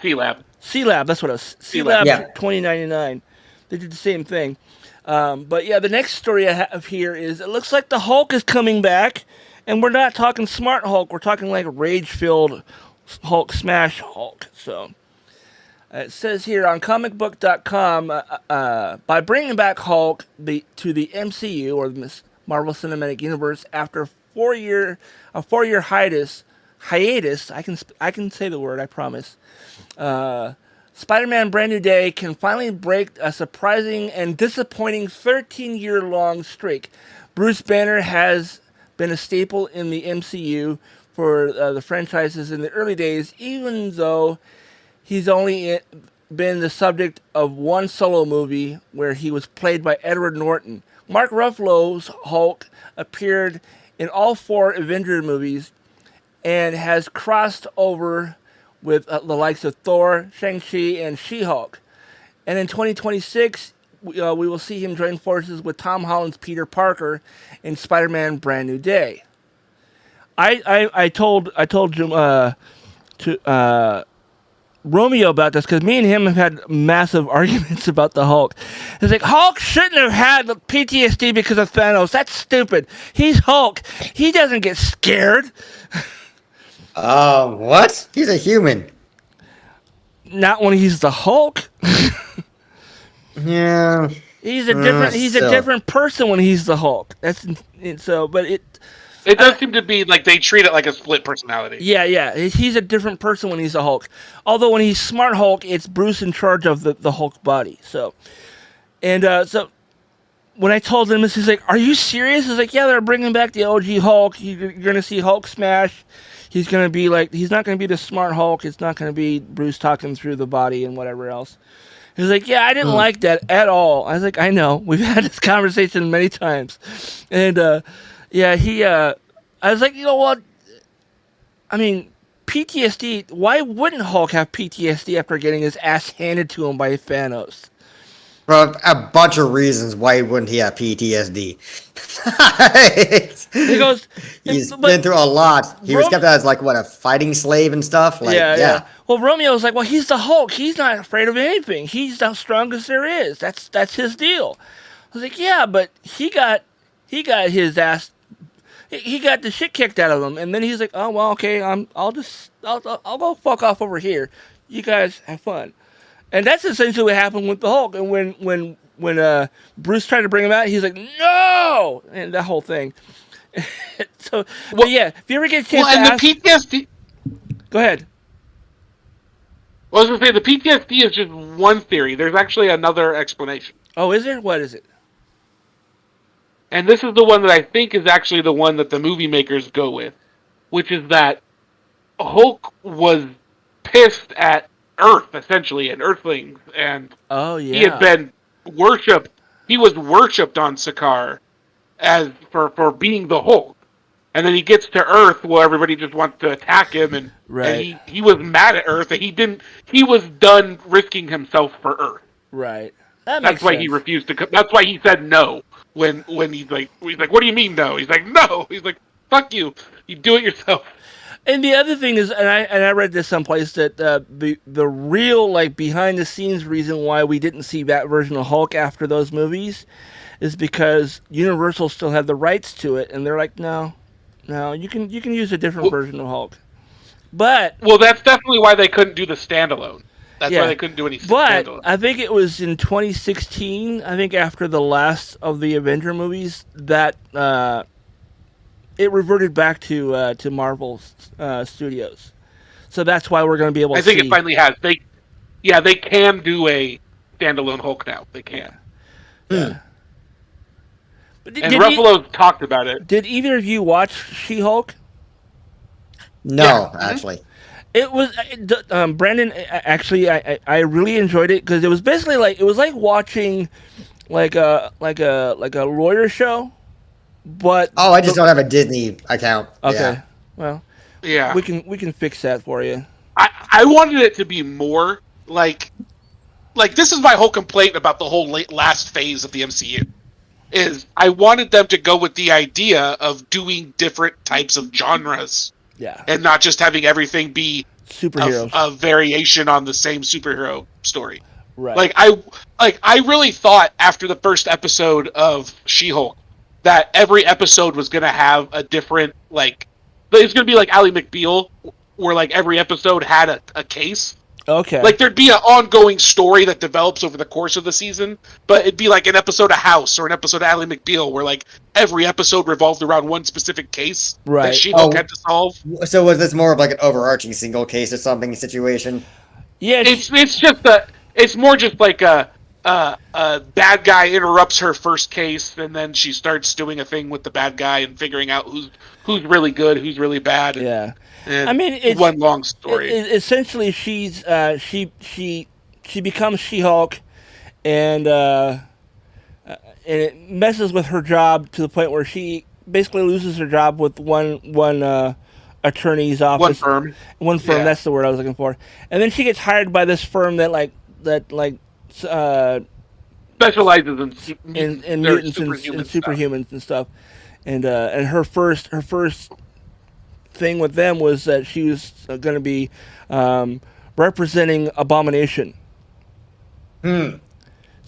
I: C-Lab.
E: C-Lab, that's what it was.
I: C-Lab.
E: C-Lab
F: Yeah.
E: 2099. They did the same thing. But yeah, the next story I have here is it looks like the Hulk is coming back, and we're not talking smart Hulk. We're talking like rage-filled Hulk, smash Hulk. So it says here on comicbook.com, by bringing back Hulk to the MCU, or the Marvel Cinematic Universe, after a four-year hiatus. I can say the word, I promise. Spider-Man Brand New Day can finally break a surprising and disappointing 13-year-long streak. Bruce Banner has been a staple in the MCU for the franchises in the early days, even though he's only been the subject of one solo movie where he was played by Edward Norton. Mark Ruffalo's Hulk appeared in all 4 Avenger movies and has crossed over with the likes of Thor, Shang-Chi, and She-Hulk. And in 2026, we will see him join forces with Tom Holland's Peter Parker in Spider-Man Brand New Day. I told Romeo about this because me and him have had massive arguments about the Hulk. It's like, Hulk shouldn't have had the PTSD because of Thanos. That's stupid. He's Hulk. He doesn't get scared.
F: What? He's a human.
E: Not when he's the Hulk.
F: Yeah.
E: He's a different. He's a
F: still.
E: different person when he's the Hulk. But it.
I: It does seem to be like they treat it like a split personality.
E: Yeah. He's a different person when he's the Hulk. Although when he's Smart Hulk, it's Bruce in charge of the Hulk body. So when I told him this, he's like, "Are you serious?" He's like, "Yeah, they're bringing back the OG Hulk. You're gonna see Hulk smash. He's gonna be like, he's not gonna be the Smart Hulk. It's not gonna be Bruce talking through the body and whatever else." He's like, "Yeah, I didn't like that at all." I was like, "I know. We've had this conversation many times," and I was like, you know what? I mean, PTSD. Why wouldn't Hulk have PTSD after getting his ass handed to him by Thanos?
F: For a bunch of reasons why wouldn't he have PTSD?
E: He goes,
F: He's
E: but-
F: been through a lot. He was
E: Rom-
F: kept as like what, a fighting slave and stuff. Like, yeah.
E: Well, Romeo's like, well, he's the Hulk. He's not afraid of anything. He's the strongest there is. That's his deal. I was like, yeah, but he got his ass. he got the shit kicked out of him, and then he's like, "Oh well, okay, I'll go fuck off over here. You guys have fun." And that's essentially what happened with the Hulk. And when Bruce tried to bring him out, he's like, "No!" And that whole thing. So, but yeah, if you ever get a chance to ask,
D: the PTSD.
E: go ahead.
D: Well, I was gonna say the PTSD is just one theory. There's actually another explanation.
E: Oh, is there? What is it?
D: And this is the one that I think is actually the one that the movie makers go with, which is that Hulk was pissed at Earth, essentially, and Earthlings, and he had been worshipped. He was worshipped on Sakaar as for being the Hulk, and then he gets to Earth where everybody just wants to attack him, and he was mad at Earth, and he was done risking himself for Earth.
E: Right.
D: That's why he refused to come. That's why he said no when he's like, what do you mean no? He's like, no. He's like, fuck you. You do it yourself.
E: And the other thing is, and I read this someplace that the real like behind the scenes reason why we didn't see that version of Hulk after those movies is because Universal still had the rights to it, and they're like, no, you can use a different version of Hulk. But
D: that's definitely why they couldn't do the standalone. That's why they couldn't do any standalone.
E: But I think it was in 2016. I think after the last of the Avenger movies that. It reverted back to Marvel Studios, so that's why we're going to be able to see.
D: I think it finally has. They can do a standalone Hulk now. They can.
E: Yeah.
D: And Ruffalo's talked about it.
E: Did either of you watch She-Hulk?
F: No, actually.
E: It was Brandon. Actually, I really enjoyed it because it was basically like watching like a lawyer show. But
F: I just don't have a Disney account.
E: Okay,
F: yeah.
E: Well,
D: yeah,
E: we can fix that for you.
D: I wanted it to be more like this is my whole complaint about the whole last phase of the MCU. Is I wanted them to go with the idea of doing different types of genres, and not just having everything be
E: superheroes,
D: a variation on the same superhero story.
E: Right.
D: I really thought after the first episode of She-Hulk that every episode was going to have a different, it's going to be like Ally McBeal, where, every episode had a case.
E: Okay.
D: There'd be an ongoing story that develops over the course of the season, but it'd be like an episode of House or an episode of Ally McBeal, where, every episode revolved around one specific case that She-Hulk had to solve.
F: So was this more of, an overarching single case or something situation?
E: Yeah.
D: It's more just like a bad guy interrupts her first case, and then she starts doing a thing with the bad guy and figuring out who's really good, who's really bad.
E: Yeah,
D: and
E: I mean, it's
D: one long story.
E: Essentially, she becomes She-Hulk, and it messes with her job to the point where she basically loses her job with one attorney's office. One firm.
D: Yeah.
E: That's the word I was looking for. And then she gets hired by this firm that
D: specializes
E: in mutants and superhumans and stuff, and her first thing with them was that she was going to be representing Abomination. So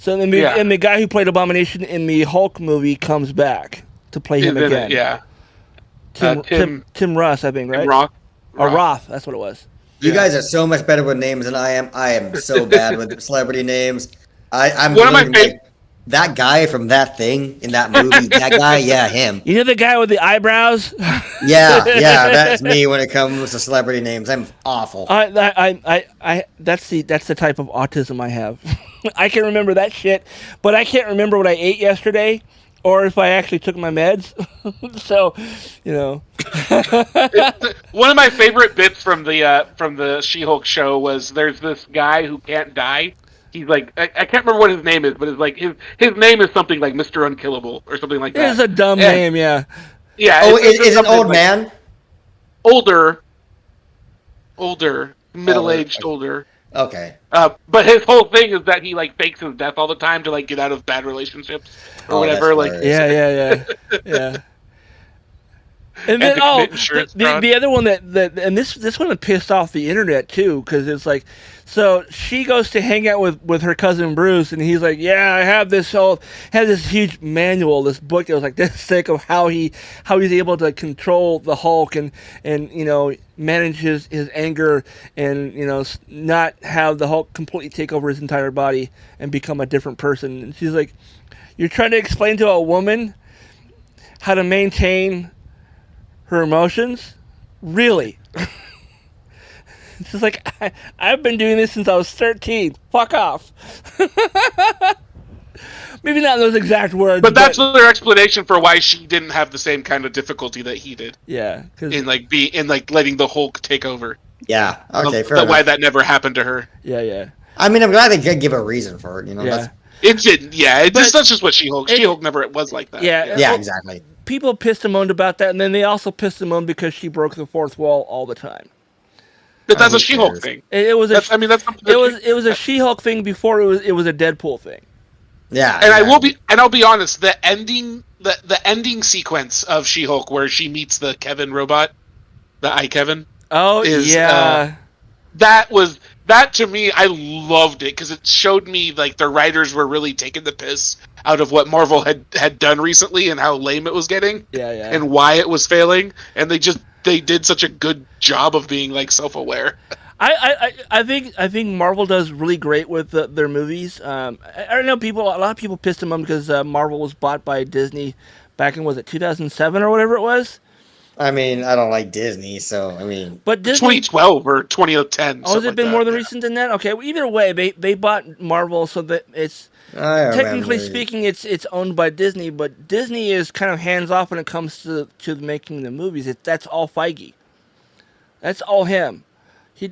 E: and the guy who played Abomination in the Hulk movie comes back to play him again. Tim Russ, I think, right? Roth. That's what it was.
F: You guys are so much better with names than I am. I am so bad with celebrity names. I'm
D: one of my favorite.
F: That guy from that thing in that movie. That guy, yeah, him.
E: You know the guy with the eyebrows?
F: Yeah, that's me when it comes to celebrity names. I'm awful.
E: That's the type of autism I have. I can remember that shit, but I can't remember what I ate yesterday, or if I actually took my meds. So,
D: One of my favorite bits from the She-Hulk show was there's this guy who can't die. He's like, I can't remember what his name is, but it's like his name is something like Mr. Unkillable or something like that.
E: It is a dumb name, yeah.
D: Yeah.
F: Oh, is it an old man?
D: Older, middle-aged, older.
F: Okay.
D: But his whole thing is that he fakes his death all the time to get out of bad relationships or whatever.
E: Yeah. And then,
D: to commit insurance fraud.
E: the other one that and this one pissed off the internet too, because it's like, so she goes to hang out with her cousin Bruce, and he's like, yeah, I have this huge manual, this book that was like this thick of how he's able to control the Hulk and manage his anger and not have the Hulk completely take over his entire body and become a different person. And she's like, you're trying to explain to a woman how to maintain her emotions? Really? It's just like, I've been doing this since I was 13. Fuck off. Maybe not in those exact words.
D: But that's their explanation for why she didn't have the same kind of difficulty that he did.
E: Yeah.
D: In letting the Hulk take over.
F: Yeah. Okay, fair enough.
D: Why that never happened to her.
E: Yeah.
F: I mean, I'm glad they could give a reason for it.
E: Yeah.
D: That's just what She-Hulk. She-Hulk never was like that.
F: Yeah, exactly.
E: People pissed and moaned about that, and then they also pissed and moaned because she broke the fourth wall all the time.
D: But that's a She-Hulk thing.
E: It was a She-Hulk thing before it was a Deadpool thing.
F: Yeah.
D: And I'll be honest, the ending sequence of She-Hulk where she meets the Kevin robot, the iKevin.
E: Oh, yeah.
D: That to me, I loved it because it showed me like the writers were really taking the piss out of what Marvel had done recently and how lame it was getting.
E: Yeah.
D: And why it was failing, and they did such a good job of being like self-aware.
E: I think Marvel does really great with their movies. I don't know, a lot of people pissed them off because Marvel was bought by Disney back in, was it 2007 or whatever it was?
F: I mean, I don't like Disney, so I mean.
E: But Disney,
D: 2012 or 2010.
E: Oh, has it been more than recent than that? Okay, well, either way, they bought Marvel, so that it's technically speaking, it's owned by Disney. But Disney is kind of hands off when it comes to making the movies. That's all Feige. That's all him.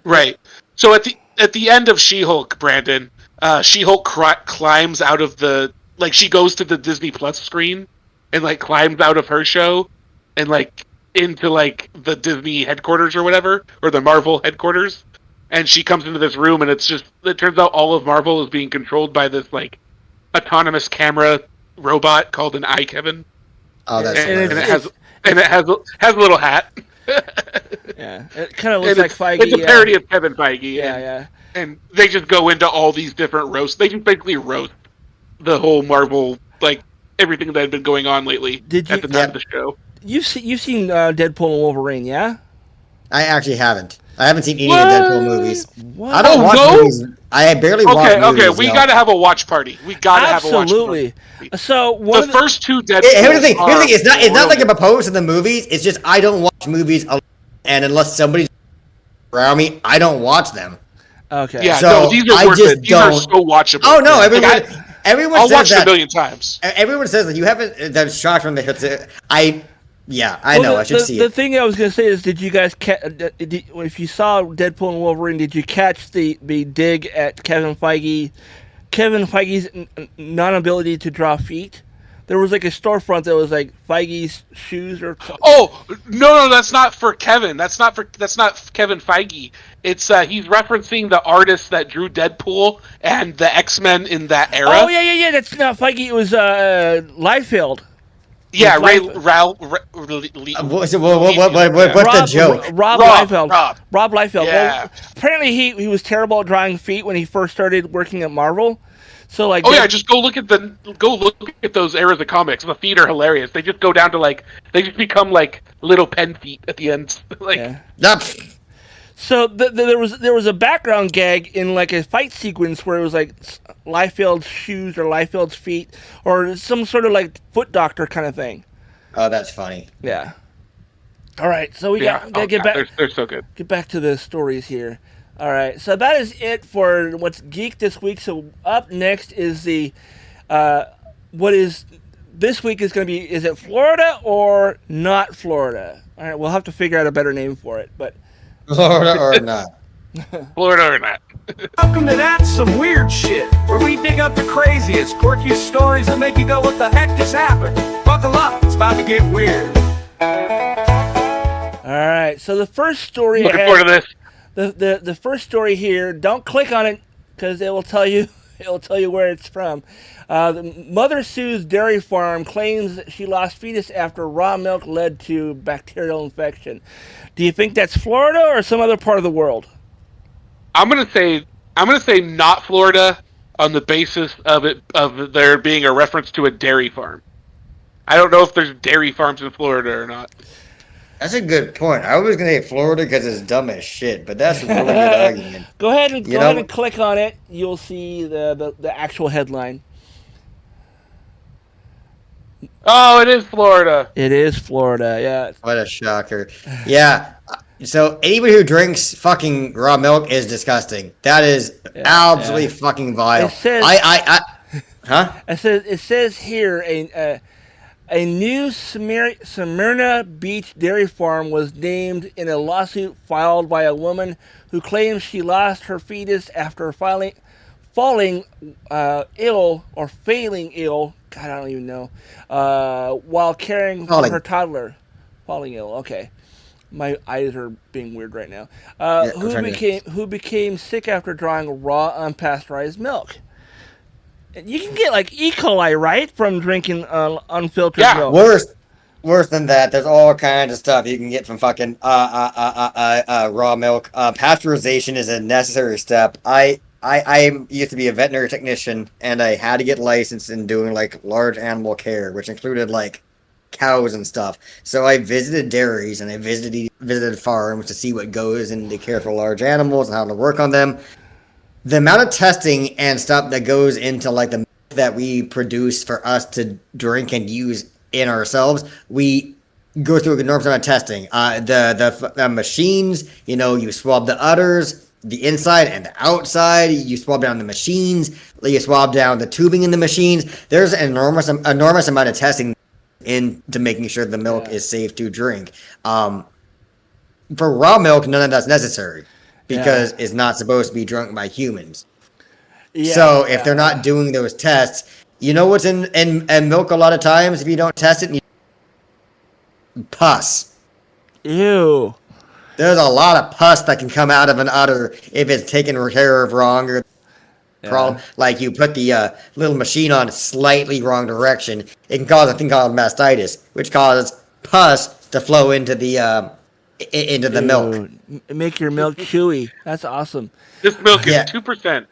D: Right. So at the end of She-Hulk, Brandon, She-Hulk climbs out of she goes to the Disney Plus screen and climbs out of her show and into the Disney headquarters or whatever, or the Marvel headquarters, and she comes into this room and it turns out all of Marvel is being controlled by this autonomous camera robot called an iKevin.
F: Oh, that's
D: and it has a little hat.
E: Yeah, it kind of looks like Feige.
D: It's a parody of Kevin Feige.
E: Yeah.
D: And they just go into all these different roasts. They just basically roast the whole Marvel, everything that had been going on lately at the time of the show.
E: You've seen Deadpool and Wolverine, yeah?
F: I actually haven't. I haven't seen any of the Deadpool movies.
E: What?
F: I don't watch movies. I barely watch movies.
D: Okay, we gotta have a watch party. We gotta have a watch party.
E: Absolutely. So
D: the first two Deadpool.
F: Here's the thing. It's not like I'm opposed to the movies. It's just I don't watch movies alone, and unless somebody's around me, I don't watch them.
E: Okay.
D: Yeah.
F: So
D: these are worth it. These are so watchable.
F: Oh no, everyone
D: I'll
F: says
D: watch
F: that
D: a million times.
F: Everyone says that you haven't. That's shocked from the hits. I know. I should see it.
E: The thing I was going to say is, did you guys if you saw Deadpool and Wolverine, did you catch the dig at Kevin Feige's non-ability to draw feet? There was a storefront that was Feige's shoes or.
D: Oh no, that's not for Kevin. That's not Kevin Feige. It's he's referencing the artist that drew Deadpool and the X-Men in that era.
E: Oh yeah. That's not Feige. It was Liefeld.
D: Yeah,
F: What's the joke?
E: Rob Liefeld. Rob Liefeld.
D: Yeah.
E: Well, apparently he was terrible at drawing feet when he first started working at Marvel. So
D: just go look at those eras of comics. The feet are hilarious. They just go down to they just become little pen feet at the end.
E: So there was a background gag in a fight sequence where it was Liefeld's shoes or Liefeld's feet or some sort of foot doctor kind of thing.
F: Oh, that's funny.
E: Yeah. All right, so we got to get back.
D: They're so good.
E: Get back to the stories here. All right, so that is it for what's Geek this week. So up next is the what is this week is going to be. Is it Florida or not Florida? All right, we'll have to figure out a better name for it, but.
F: Florida or not.
D: Florida or not.
H: Welcome to That's Some Weird Shit, where we dig up the craziest, quirkiest stories that make you go, what the heck just happened? Buckle up, it's about to get weird.
E: All right, so the first story.
D: Looking forward to this.
E: The first story here. Don't click on it because it will tell you It'll tell you where it's from. The mother sues dairy farm, claims that she lost fetus after raw milk led to bacterial infection. Do you think that's Florida or some other part of the world?
I: I'm gonna say not Florida on the basis of there being a reference to a dairy farm. I don't know if there's dairy farms in Florida or not.
F: That's a good point. I was gonna say Florida because it's dumb as shit, but that's a really good argument.
E: Go ahead and click on it. You'll see the actual headline.
I: Oh, it is Florida.
E: It is Florida. Yeah.
F: What a shocker. Yeah. So anybody who drinks fucking raw milk is disgusting. That is absolutely fucking vile.
E: It says, It says here a new Smyrna Beach dairy farm was named in a lawsuit filed by a woman who claims she lost her fetus after falling ill or failing ill. God, I don't even know. While caring for her toddler. Falling ill. Okay. My eyes are being weird right now. Who became sick after drawing raw unpasteurized milk. You can get like E. coli, right, from drinking unfiltered milk.
F: Worse than that. There's all kinds of stuff you can get from fucking raw milk. Pasteurization is a necessary step. I used to be a veterinary technician, and I had to get licensed in doing like large animal care, which included like cows and stuff. So I visited dairies and I visited farms to see what goes into care for large animals and how to work on them. The amount of testing and stuff that goes into like the milk that we produce for us to drink and use in ourselves, we go through an enormous amount of testing. The machines, you swab the udders, the inside and the outside. You swab down the machines. You swab down the tubing in the machines. There's an enormous amount of testing into making sure the milk is safe to drink. For raw milk, none of that's necessary because it's not supposed to be drunk by humans. So if they're not doing those tests, you know what's in milk a lot of times if you don't test it? Pus.
E: Ew.
F: There's a lot of pus that can come out of an udder if it's taken care of wrong or problem. Like you put the little machine on slightly wrong direction, it can cause a thing called mastitis, which causes pus to flow into the milk.
E: Make your milk chewy. That's awesome.
I: This milk is 2%.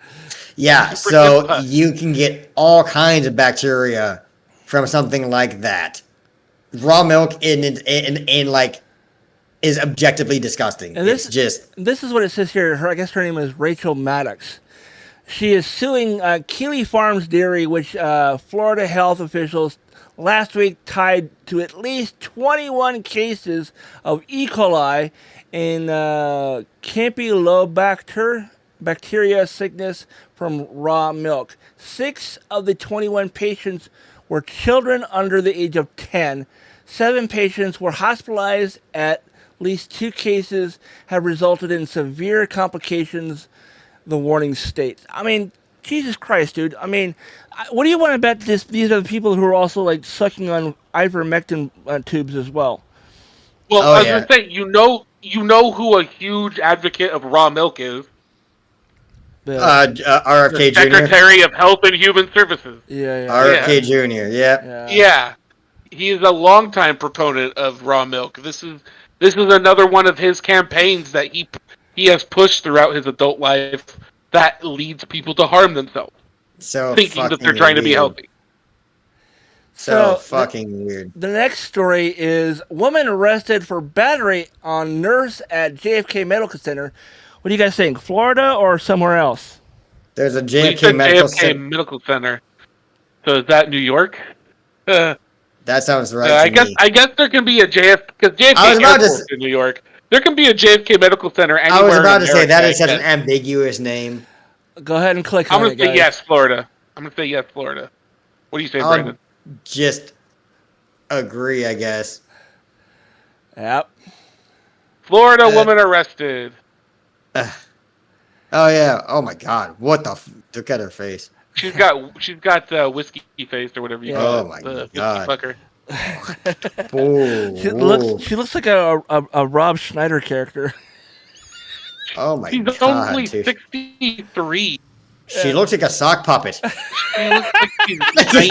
F: Yeah,
I: 2%
F: so
I: pus.
F: you can get all kinds of bacteria from something like that. Raw milk in like is objectively disgusting.
E: And this is what it says here. I guess her name is Rachel Maddox. She is suing Keeley Farms Dairy, which Florida health officials last week tied to at least 21 cases of E. coli and Campylobacter bacteria sickness from raw milk. 6 of the 21 patients were children under the age of 10. 7 patients were hospitalized. At least 2 cases have resulted in severe complications, the warning states. I mean, Jesus Christ, dude. I mean, what do you want to bet these are the people who are also like sucking on ivermectin tubes as well?
I: Well, I was going to say, you know who a huge advocate of raw milk is?
F: RFK Jr.
I: Secretary of Health and Human Services.
F: RFK Jr.
I: Yeah. He is a longtime proponent of raw milk. This is another one of his campaigns that he has pushed throughout his adult life that leads people to harm themselves, thinking that they're trying to be healthy.
F: So fucking weird.
E: The next story is woman arrested for battery on nurse at JFK Medical Center. What do you guys think, Florida or somewhere else?
F: There's a JFK
I: Medical Center. So is that New York?
F: That sounds right.
I: I guess there can be a JFK because JFK Airport in New York. There can be a JFK Medical Center anywhere.
F: I was about to say that is such an ambiguous name.
E: Go ahead and click on it.
I: I'm gonna say yes, Florida. What do you say, Brandon?
F: Just agree, I guess.
E: Yep.
I: Florida woman arrested.
F: Oh yeah. Oh my God. What the? Look at her face.
I: She's got whiskey face or whatever you call it.
F: Oh my God.
I: Fucker.
E: She looks like a Rob Schneider character.
F: Oh my God.
I: She's only 63.
F: She looks like a sock puppet.
I: She looks like she's 90.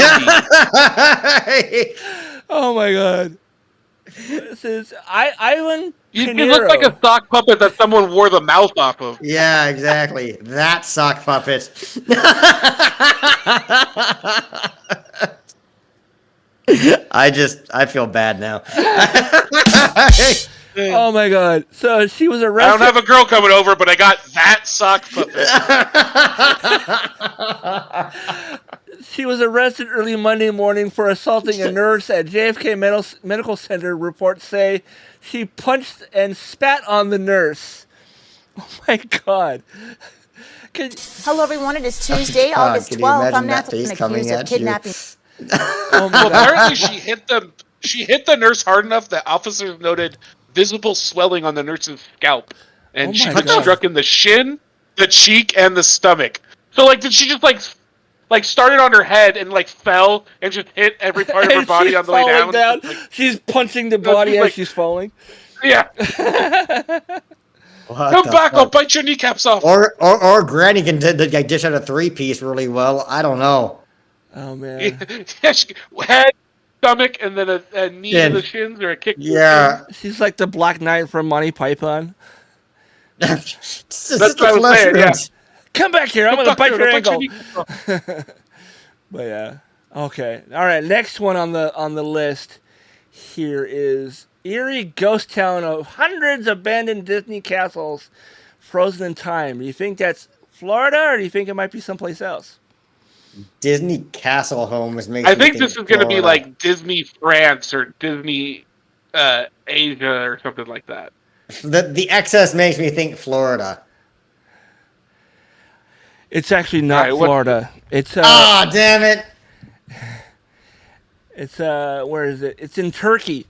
E: Oh my god. This is Ivan
I: You
E: Pinero.
I: look like a sock puppet that someone wore the mouth off of.
F: Yeah, exactly. That sock puppet. I feel bad now.
E: Oh my god. So she was
I: I
E: arrested.
I: don't have a girl coming over, but I got that sock puppet.
E: She was arrested early Monday morning for assaulting a nurse at JFK Medical Center. Reports say she punched and spat on the nurse. Oh my god.
J: Hello, everyone. It is Tuesday,
F: God,
J: August
F: can you
J: 12th.
F: imagine
J: I'm
F: that
J: now
F: face
J: accused
F: coming
J: of
F: at you?
J: kidnapping.
E: Oh my
I: Well,
E: god.
I: apparently she hit the nurse hard enough that officers noted visible swelling on the nurse's scalp, and
E: Oh
I: she
E: my
I: got
E: God.
I: struck in the shin, the cheek, and the stomach. So, like, did she just like started on her head and like fell and just hit every part of her
E: And
I: body
E: she's
I: on the way
E: falling
I: down?
E: down. She's punching the body
I: she's
E: as
I: like-
E: she's falling.
I: Yeah,
F: What
I: come
F: the
I: back!
F: fuck?
I: I'll bite your kneecaps off.
F: Or Granny can dish out a 3-piece really well. I don't know.
E: Oh man.
I: Yeah, head, stomach, and then a knee
F: Shin.
I: in the shins or a kick. to the
F: Yeah.
E: She's like the Black Knight from Monty Python.
F: This is
I: That's
F: the
I: what I was saying, yeah.
F: mushrooms.
E: Come back here. I'm
I: shins.
E: gonna bite your
I: I'll
E: ankle.
I: kneecaps off.
E: But yeah. Okay. All right. Next one on the list here is eerie ghost town of hundreds of abandoned Disney castles frozen in time. Do you think that's Florida, or do you think it might be someplace else?
F: Disney Castle Homes makes
I: I
F: me
I: think this is going to be
F: Florida.
I: like Disney France or Disney Asia or something like that.
F: The excess makes me think Florida.
E: It's actually not
I: Alright, what-
E: Florida. It's
F: Ah, damn it.
E: it's where is it? It's in Turkey.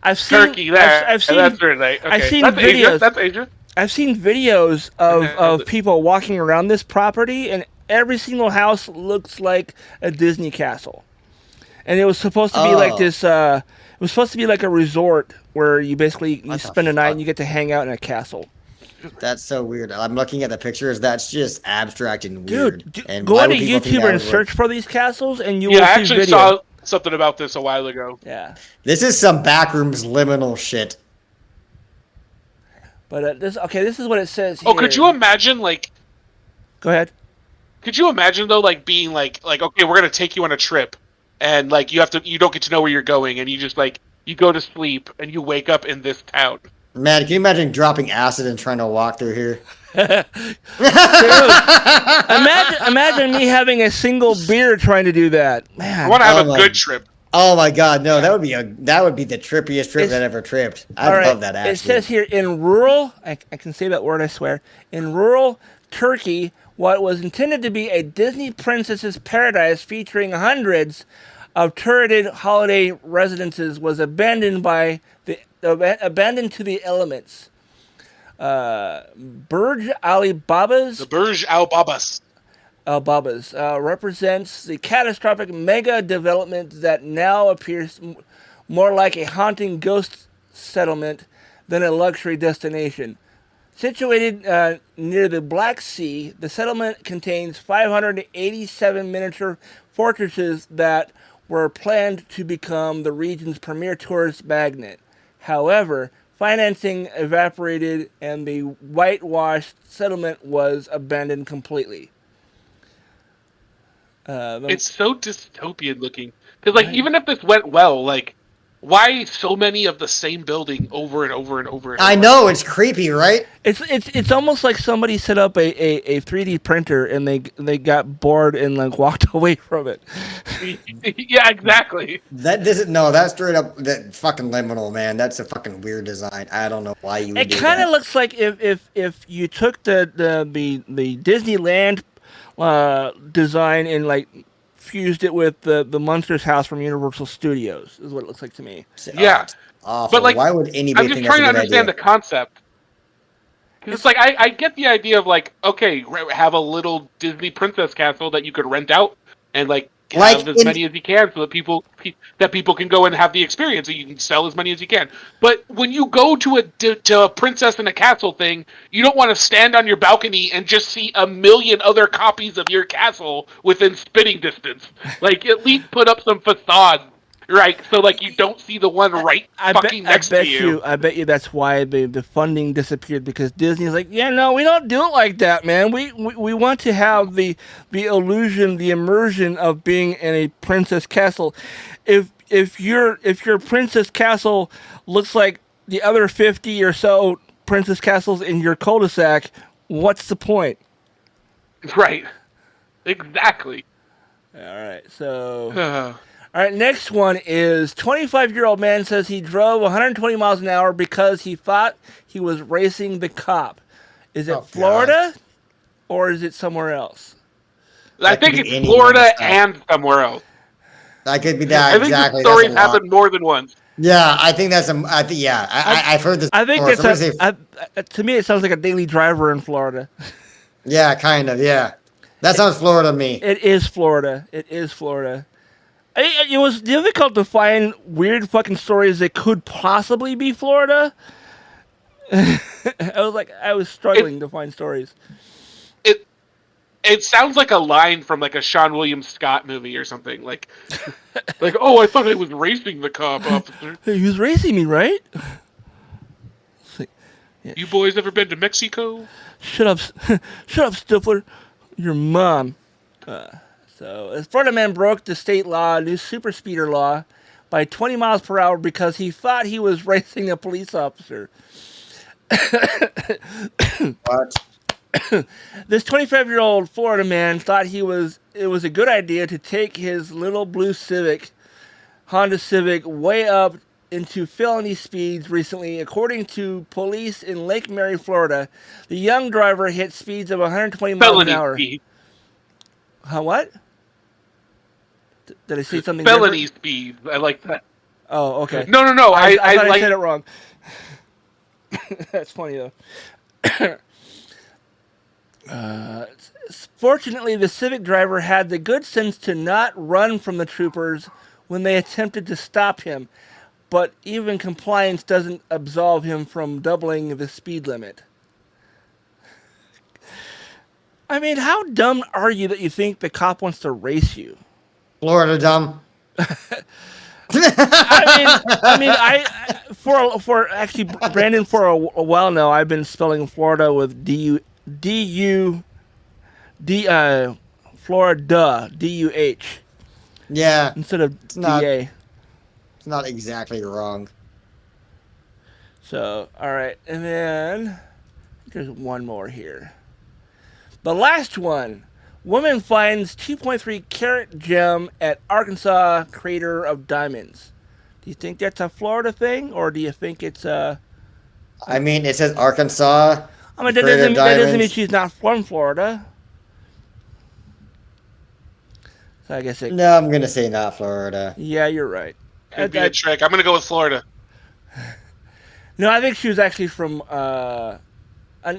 E: I've seen
I: Turkey, there.
E: I've seen
I: That's right. Okay.
E: I've seen
I: that's Asia.
E: videos.
I: That's Asia.
E: I've seen videos of people walking around this property, and every single house looks like a Disney castle. And it was supposed to be like
F: Oh.
E: this. It was supposed to be like a resort where you basically you
F: What the
E: spend a night
F: fuck?
E: and you get to hang out in a castle.
F: That's so weird. I'm looking at the pictures. That's just abstract and weird.
E: Dude,
F: And
E: go
F: why
E: onto
F: would people think
E: YouTube
F: that
E: and
F: would work?
E: search for these castles, and you
I: Yeah, I
E: will see
I: actually
E: videos.
I: saw something about this a while ago.
E: Yeah,
F: This is some backrooms liminal shit.
E: but this is what it says.
I: Oh, could
E: here.
I: you imagine
E: Go ahead.
I: Could you imagine though, like being like okay, we're gonna take you on a trip, and like you don't get to know where you're going, and you just like you go to sleep and you wake up in this town.
F: Man, can you imagine dropping acid and trying to walk through here?
E: Imagine me having a single beer trying to do that.
I: I
E: Man,
I: want to have
F: Oh
I: a
F: my-
I: good trip.
F: Oh my god, no, that would be the trippiest trip
E: It's-
F: that ever tripped.
E: all
F: I
E: right,
F: love that actually.
E: It says here in rural, I can say that word, I swear. In rural Turkey, what was intended to be a Disney princess's paradise featuring hundreds of turreted holiday residences was abandoned to the elements. Burj Alibaba's
I: The Burj Al Babas.
E: represents the catastrophic mega development that now appears more like a haunting ghost settlement than a luxury destination. Situated near the Black Sea, the settlement contains 587 miniature fortresses that were planned to become the region's premier tourist magnet. However, financing evaporated and the whitewashed settlement was abandoned completely.
I: It's so dystopian looking. Because like even if this went well, like why so many of the same building over and over and over? And
F: I
I: over?
F: know, it's creepy, right?
E: It's almost like somebody set up a 3D printer and they got bored and like walked away from it.
I: Yeah, exactly.
F: That's straight up that fucking liminal, man. That's a fucking weird design. I don't know why you would
E: It
F: do
E: kind of
F: that.
E: looks like if you took the Disneyland design and like fused it with the Monsters house from Universal Studios is what it looks like to me.
I: Yeah.
F: It's awful.
I: But like,
F: why would anybody
I: I'm just
F: think
I: trying to
F: that's a good
I: understand
F: idea?
I: the concept. Because it's like I get the idea of like, okay, have a little Disney princess castle that you could rent out and like have as many as you can so that people can go and have the experience, and you can sell as many as you can. But when you go to a princess in a castle thing, you don't want to stand on your balcony and just see a million other copies of your castle within spitting distance. Like, at least put up some facades. Right, so like you don't see the one next to you.
E: I bet you that's why the funding disappeared, because Disney's like, yeah, no, we don't do it like that, man. We want to have the illusion, the immersion of being in a princess castle. If your princess castle looks like the other 50 or so princess castles in your cul-de-sac, what's the point?
I: Right. Exactly.
E: All right, so. All right, next one is 25-year-old man says he drove 120 miles an hour because he thought he was racing the cop. Is it Florida or is it somewhere else?
I: I think it's Florida and somewhere else.
F: That could be that.
I: I think
F: exactly.
I: The stories happened more than once.
F: Yeah, I think that's I've heard this.
E: I think that's to me it sounds like a daily driver in Florida.
F: Yeah, kind of. Yeah, that sounds Florida to me.
E: It is Florida. It was difficult to find weird fucking stories that could possibly be Florida. I was struggling to find stories.
I: It sounds like a line from like a Sean William Scott movie or something. Like, oh, I thought I was racing the cop officer.
E: Hey, he was racing me, right?
I: Yeah. You boys ever been to Mexico?
E: Shut up, Stifler. Your mom. So, a Florida man broke the state law, new super speeder law, by 20 miles per hour because he thought he was racing a police officer.
F: What?
E: This 25-year-old Florida man thought it was a good idea to take his little blue Honda Civic, way up into felony speeds recently. According to police in Lake Mary, Florida, the young driver hit speeds of 120 miles an hour.
I: Speed.
E: Huh, what? Did I say something
I: Felony
E: different?
I: speed. I like that.
E: Oh, okay.
I: No.
E: I thought I said it wrong. That's funny, though. Fortunately, the Civic driver had the good sense to not run from the troopers when they attempted to stop him. But even compliance doesn't absolve him from doubling the speed limit. I mean, how dumb are you that you think the cop wants to race you?
F: Florida dumb.
E: Brandon, for a while now, I've been spelling Florida with Florida, D-U-H.
F: Yeah.
E: Instead of D-A.
F: It's not exactly wrong.
E: So, all right. And then there's one more here. The last one. Woman finds 2.3 carat gem at Arkansas crater of diamonds. Do you think that's a Florida thing, or do you think it's a...
F: I mean, it says Arkansas.
E: I mean, that doesn't mean she's not from Florida. So I guess it...
F: No, I'm going to say not Florida.
E: Yeah, you're right.
I: Could be a trick. I'm going to go with Florida.
E: No, I think she was actually from...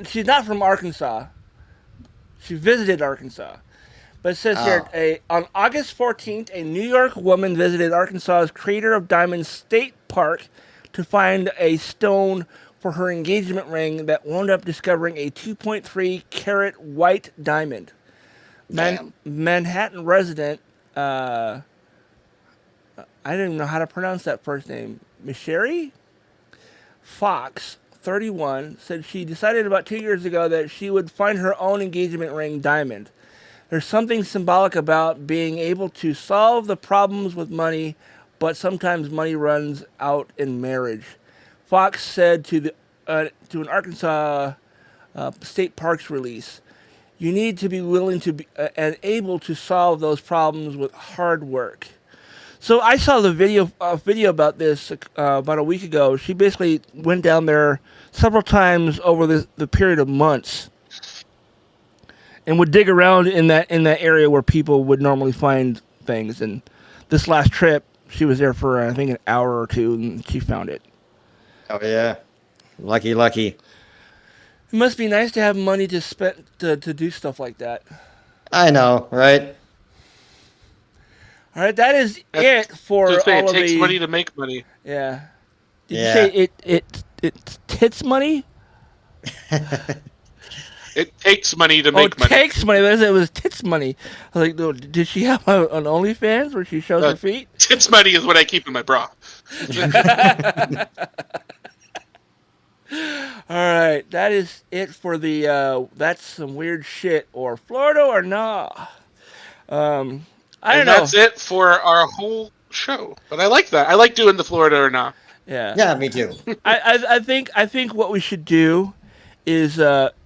E: she's not from Arkansas. She visited Arkansas. But it says here, on August 14th, a New York woman visited Arkansas's Crater of Diamonds State Park to find a stone for her engagement ring that wound up discovering a 2.3 carat white diamond. Manhattan resident, I don't even know how to pronounce that first name, Michelle Fox, 31, said she decided about 2 years ago that she would find her own engagement ring diamond. There's something symbolic about being able to solve the problems with money, but sometimes money runs out in marriage. Fox said to an Arkansas State Parks release, "You need to be willing to be and able to solve those problems with hard work." So I saw the video about this about a week ago. She basically went down there several times over the period of months, and would dig around in that area where people would normally find things. And this last trip, she was there for I think an hour or two, and she found it.
F: Oh yeah, lucky.
E: It must be nice to have money to spend to do stuff like that.
F: I know, right?
E: All right, that is it for
I: Just say
E: all
I: it
E: of
I: takes
E: the.
I: money to make money.
E: Yeah. Did
F: Yeah.
E: you say it tits money?
I: It takes money to
E: Oh,
I: make money.
E: takes money. It was tits money. I was like, no, did she have an OnlyFans where she shows her feet?
I: Tits money is what I keep in my bra.
E: All right, that is it for the That's Some Weird Shit or Florida or Nah. I don't know.
I: That's it for our whole show. But I like that. I like doing the Florida or not.
E: Yeah.
F: Yeah, me too.
E: I think what we should do is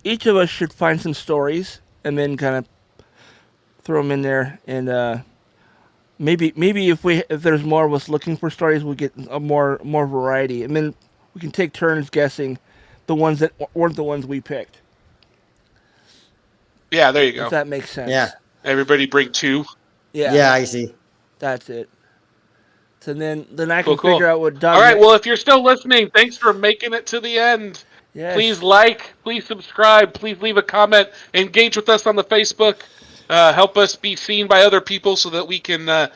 E: each of us should find some stories and then kind of throw them in there, and maybe if there's more of us looking for stories, we'll get a more variety, and then we can take turns guessing the ones that weren't the ones we picked.
I: Yeah, there you go.
E: If that makes sense.
F: Yeah.
I: Everybody bring 2.
F: Yeah, I see.
E: That's it. So then I
I: Cool,
E: can figure out what Doug.
I: All right, well, if you're still listening, thanks for making it to the end.
E: Yes.
I: Please like, please subscribe, please leave a comment, engage with us on the Facebook, help us be seen by other people so that we can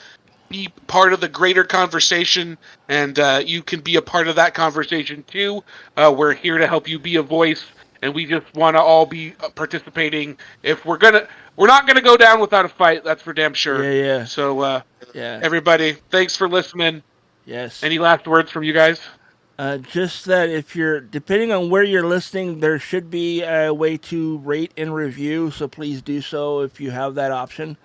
I: be part of the greater conversation, and you can be a part of that conversation too. We're here to help you be a voice, and we just want to all be participating. If we're not gonna go down without a fight, that's for damn sure.
E: Yeah.
I: So,
E: Yeah.
I: everybody, thanks for listening.
E: Yes.
I: Any last words from you guys?
E: Just that if you're, depending on where you're listening, there should be a way to rate and review, so please do so if you have that option.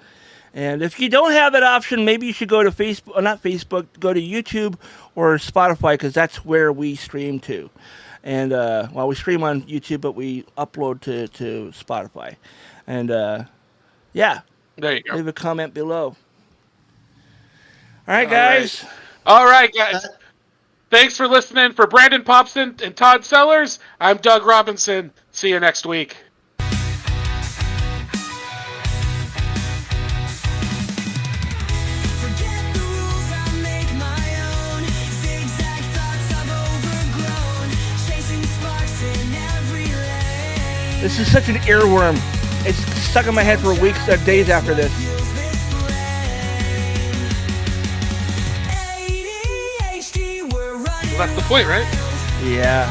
E: And if you don't have that option, maybe you should go to Facebook, not Facebook, go to YouTube or Spotify, because that's where we stream to. And, we stream on YouTube, but we upload to Spotify. And, yeah.
I: There you go.
E: Leave a comment below. All right, guys.
I: All right, guys. Thanks for listening. For Brandon Popson and Todd Sellers, I'm Doug Robinson. See you next week.
A: Forget the rules, I make my own. Zigzag thoughts I've overgrown. Chasing sparks in every lane.
E: This is such an earworm. It's stuck in my head for weeks, days after this.
A: Feels this flame. ADHD, we're running.
I: That's the point, right?
E: Yeah.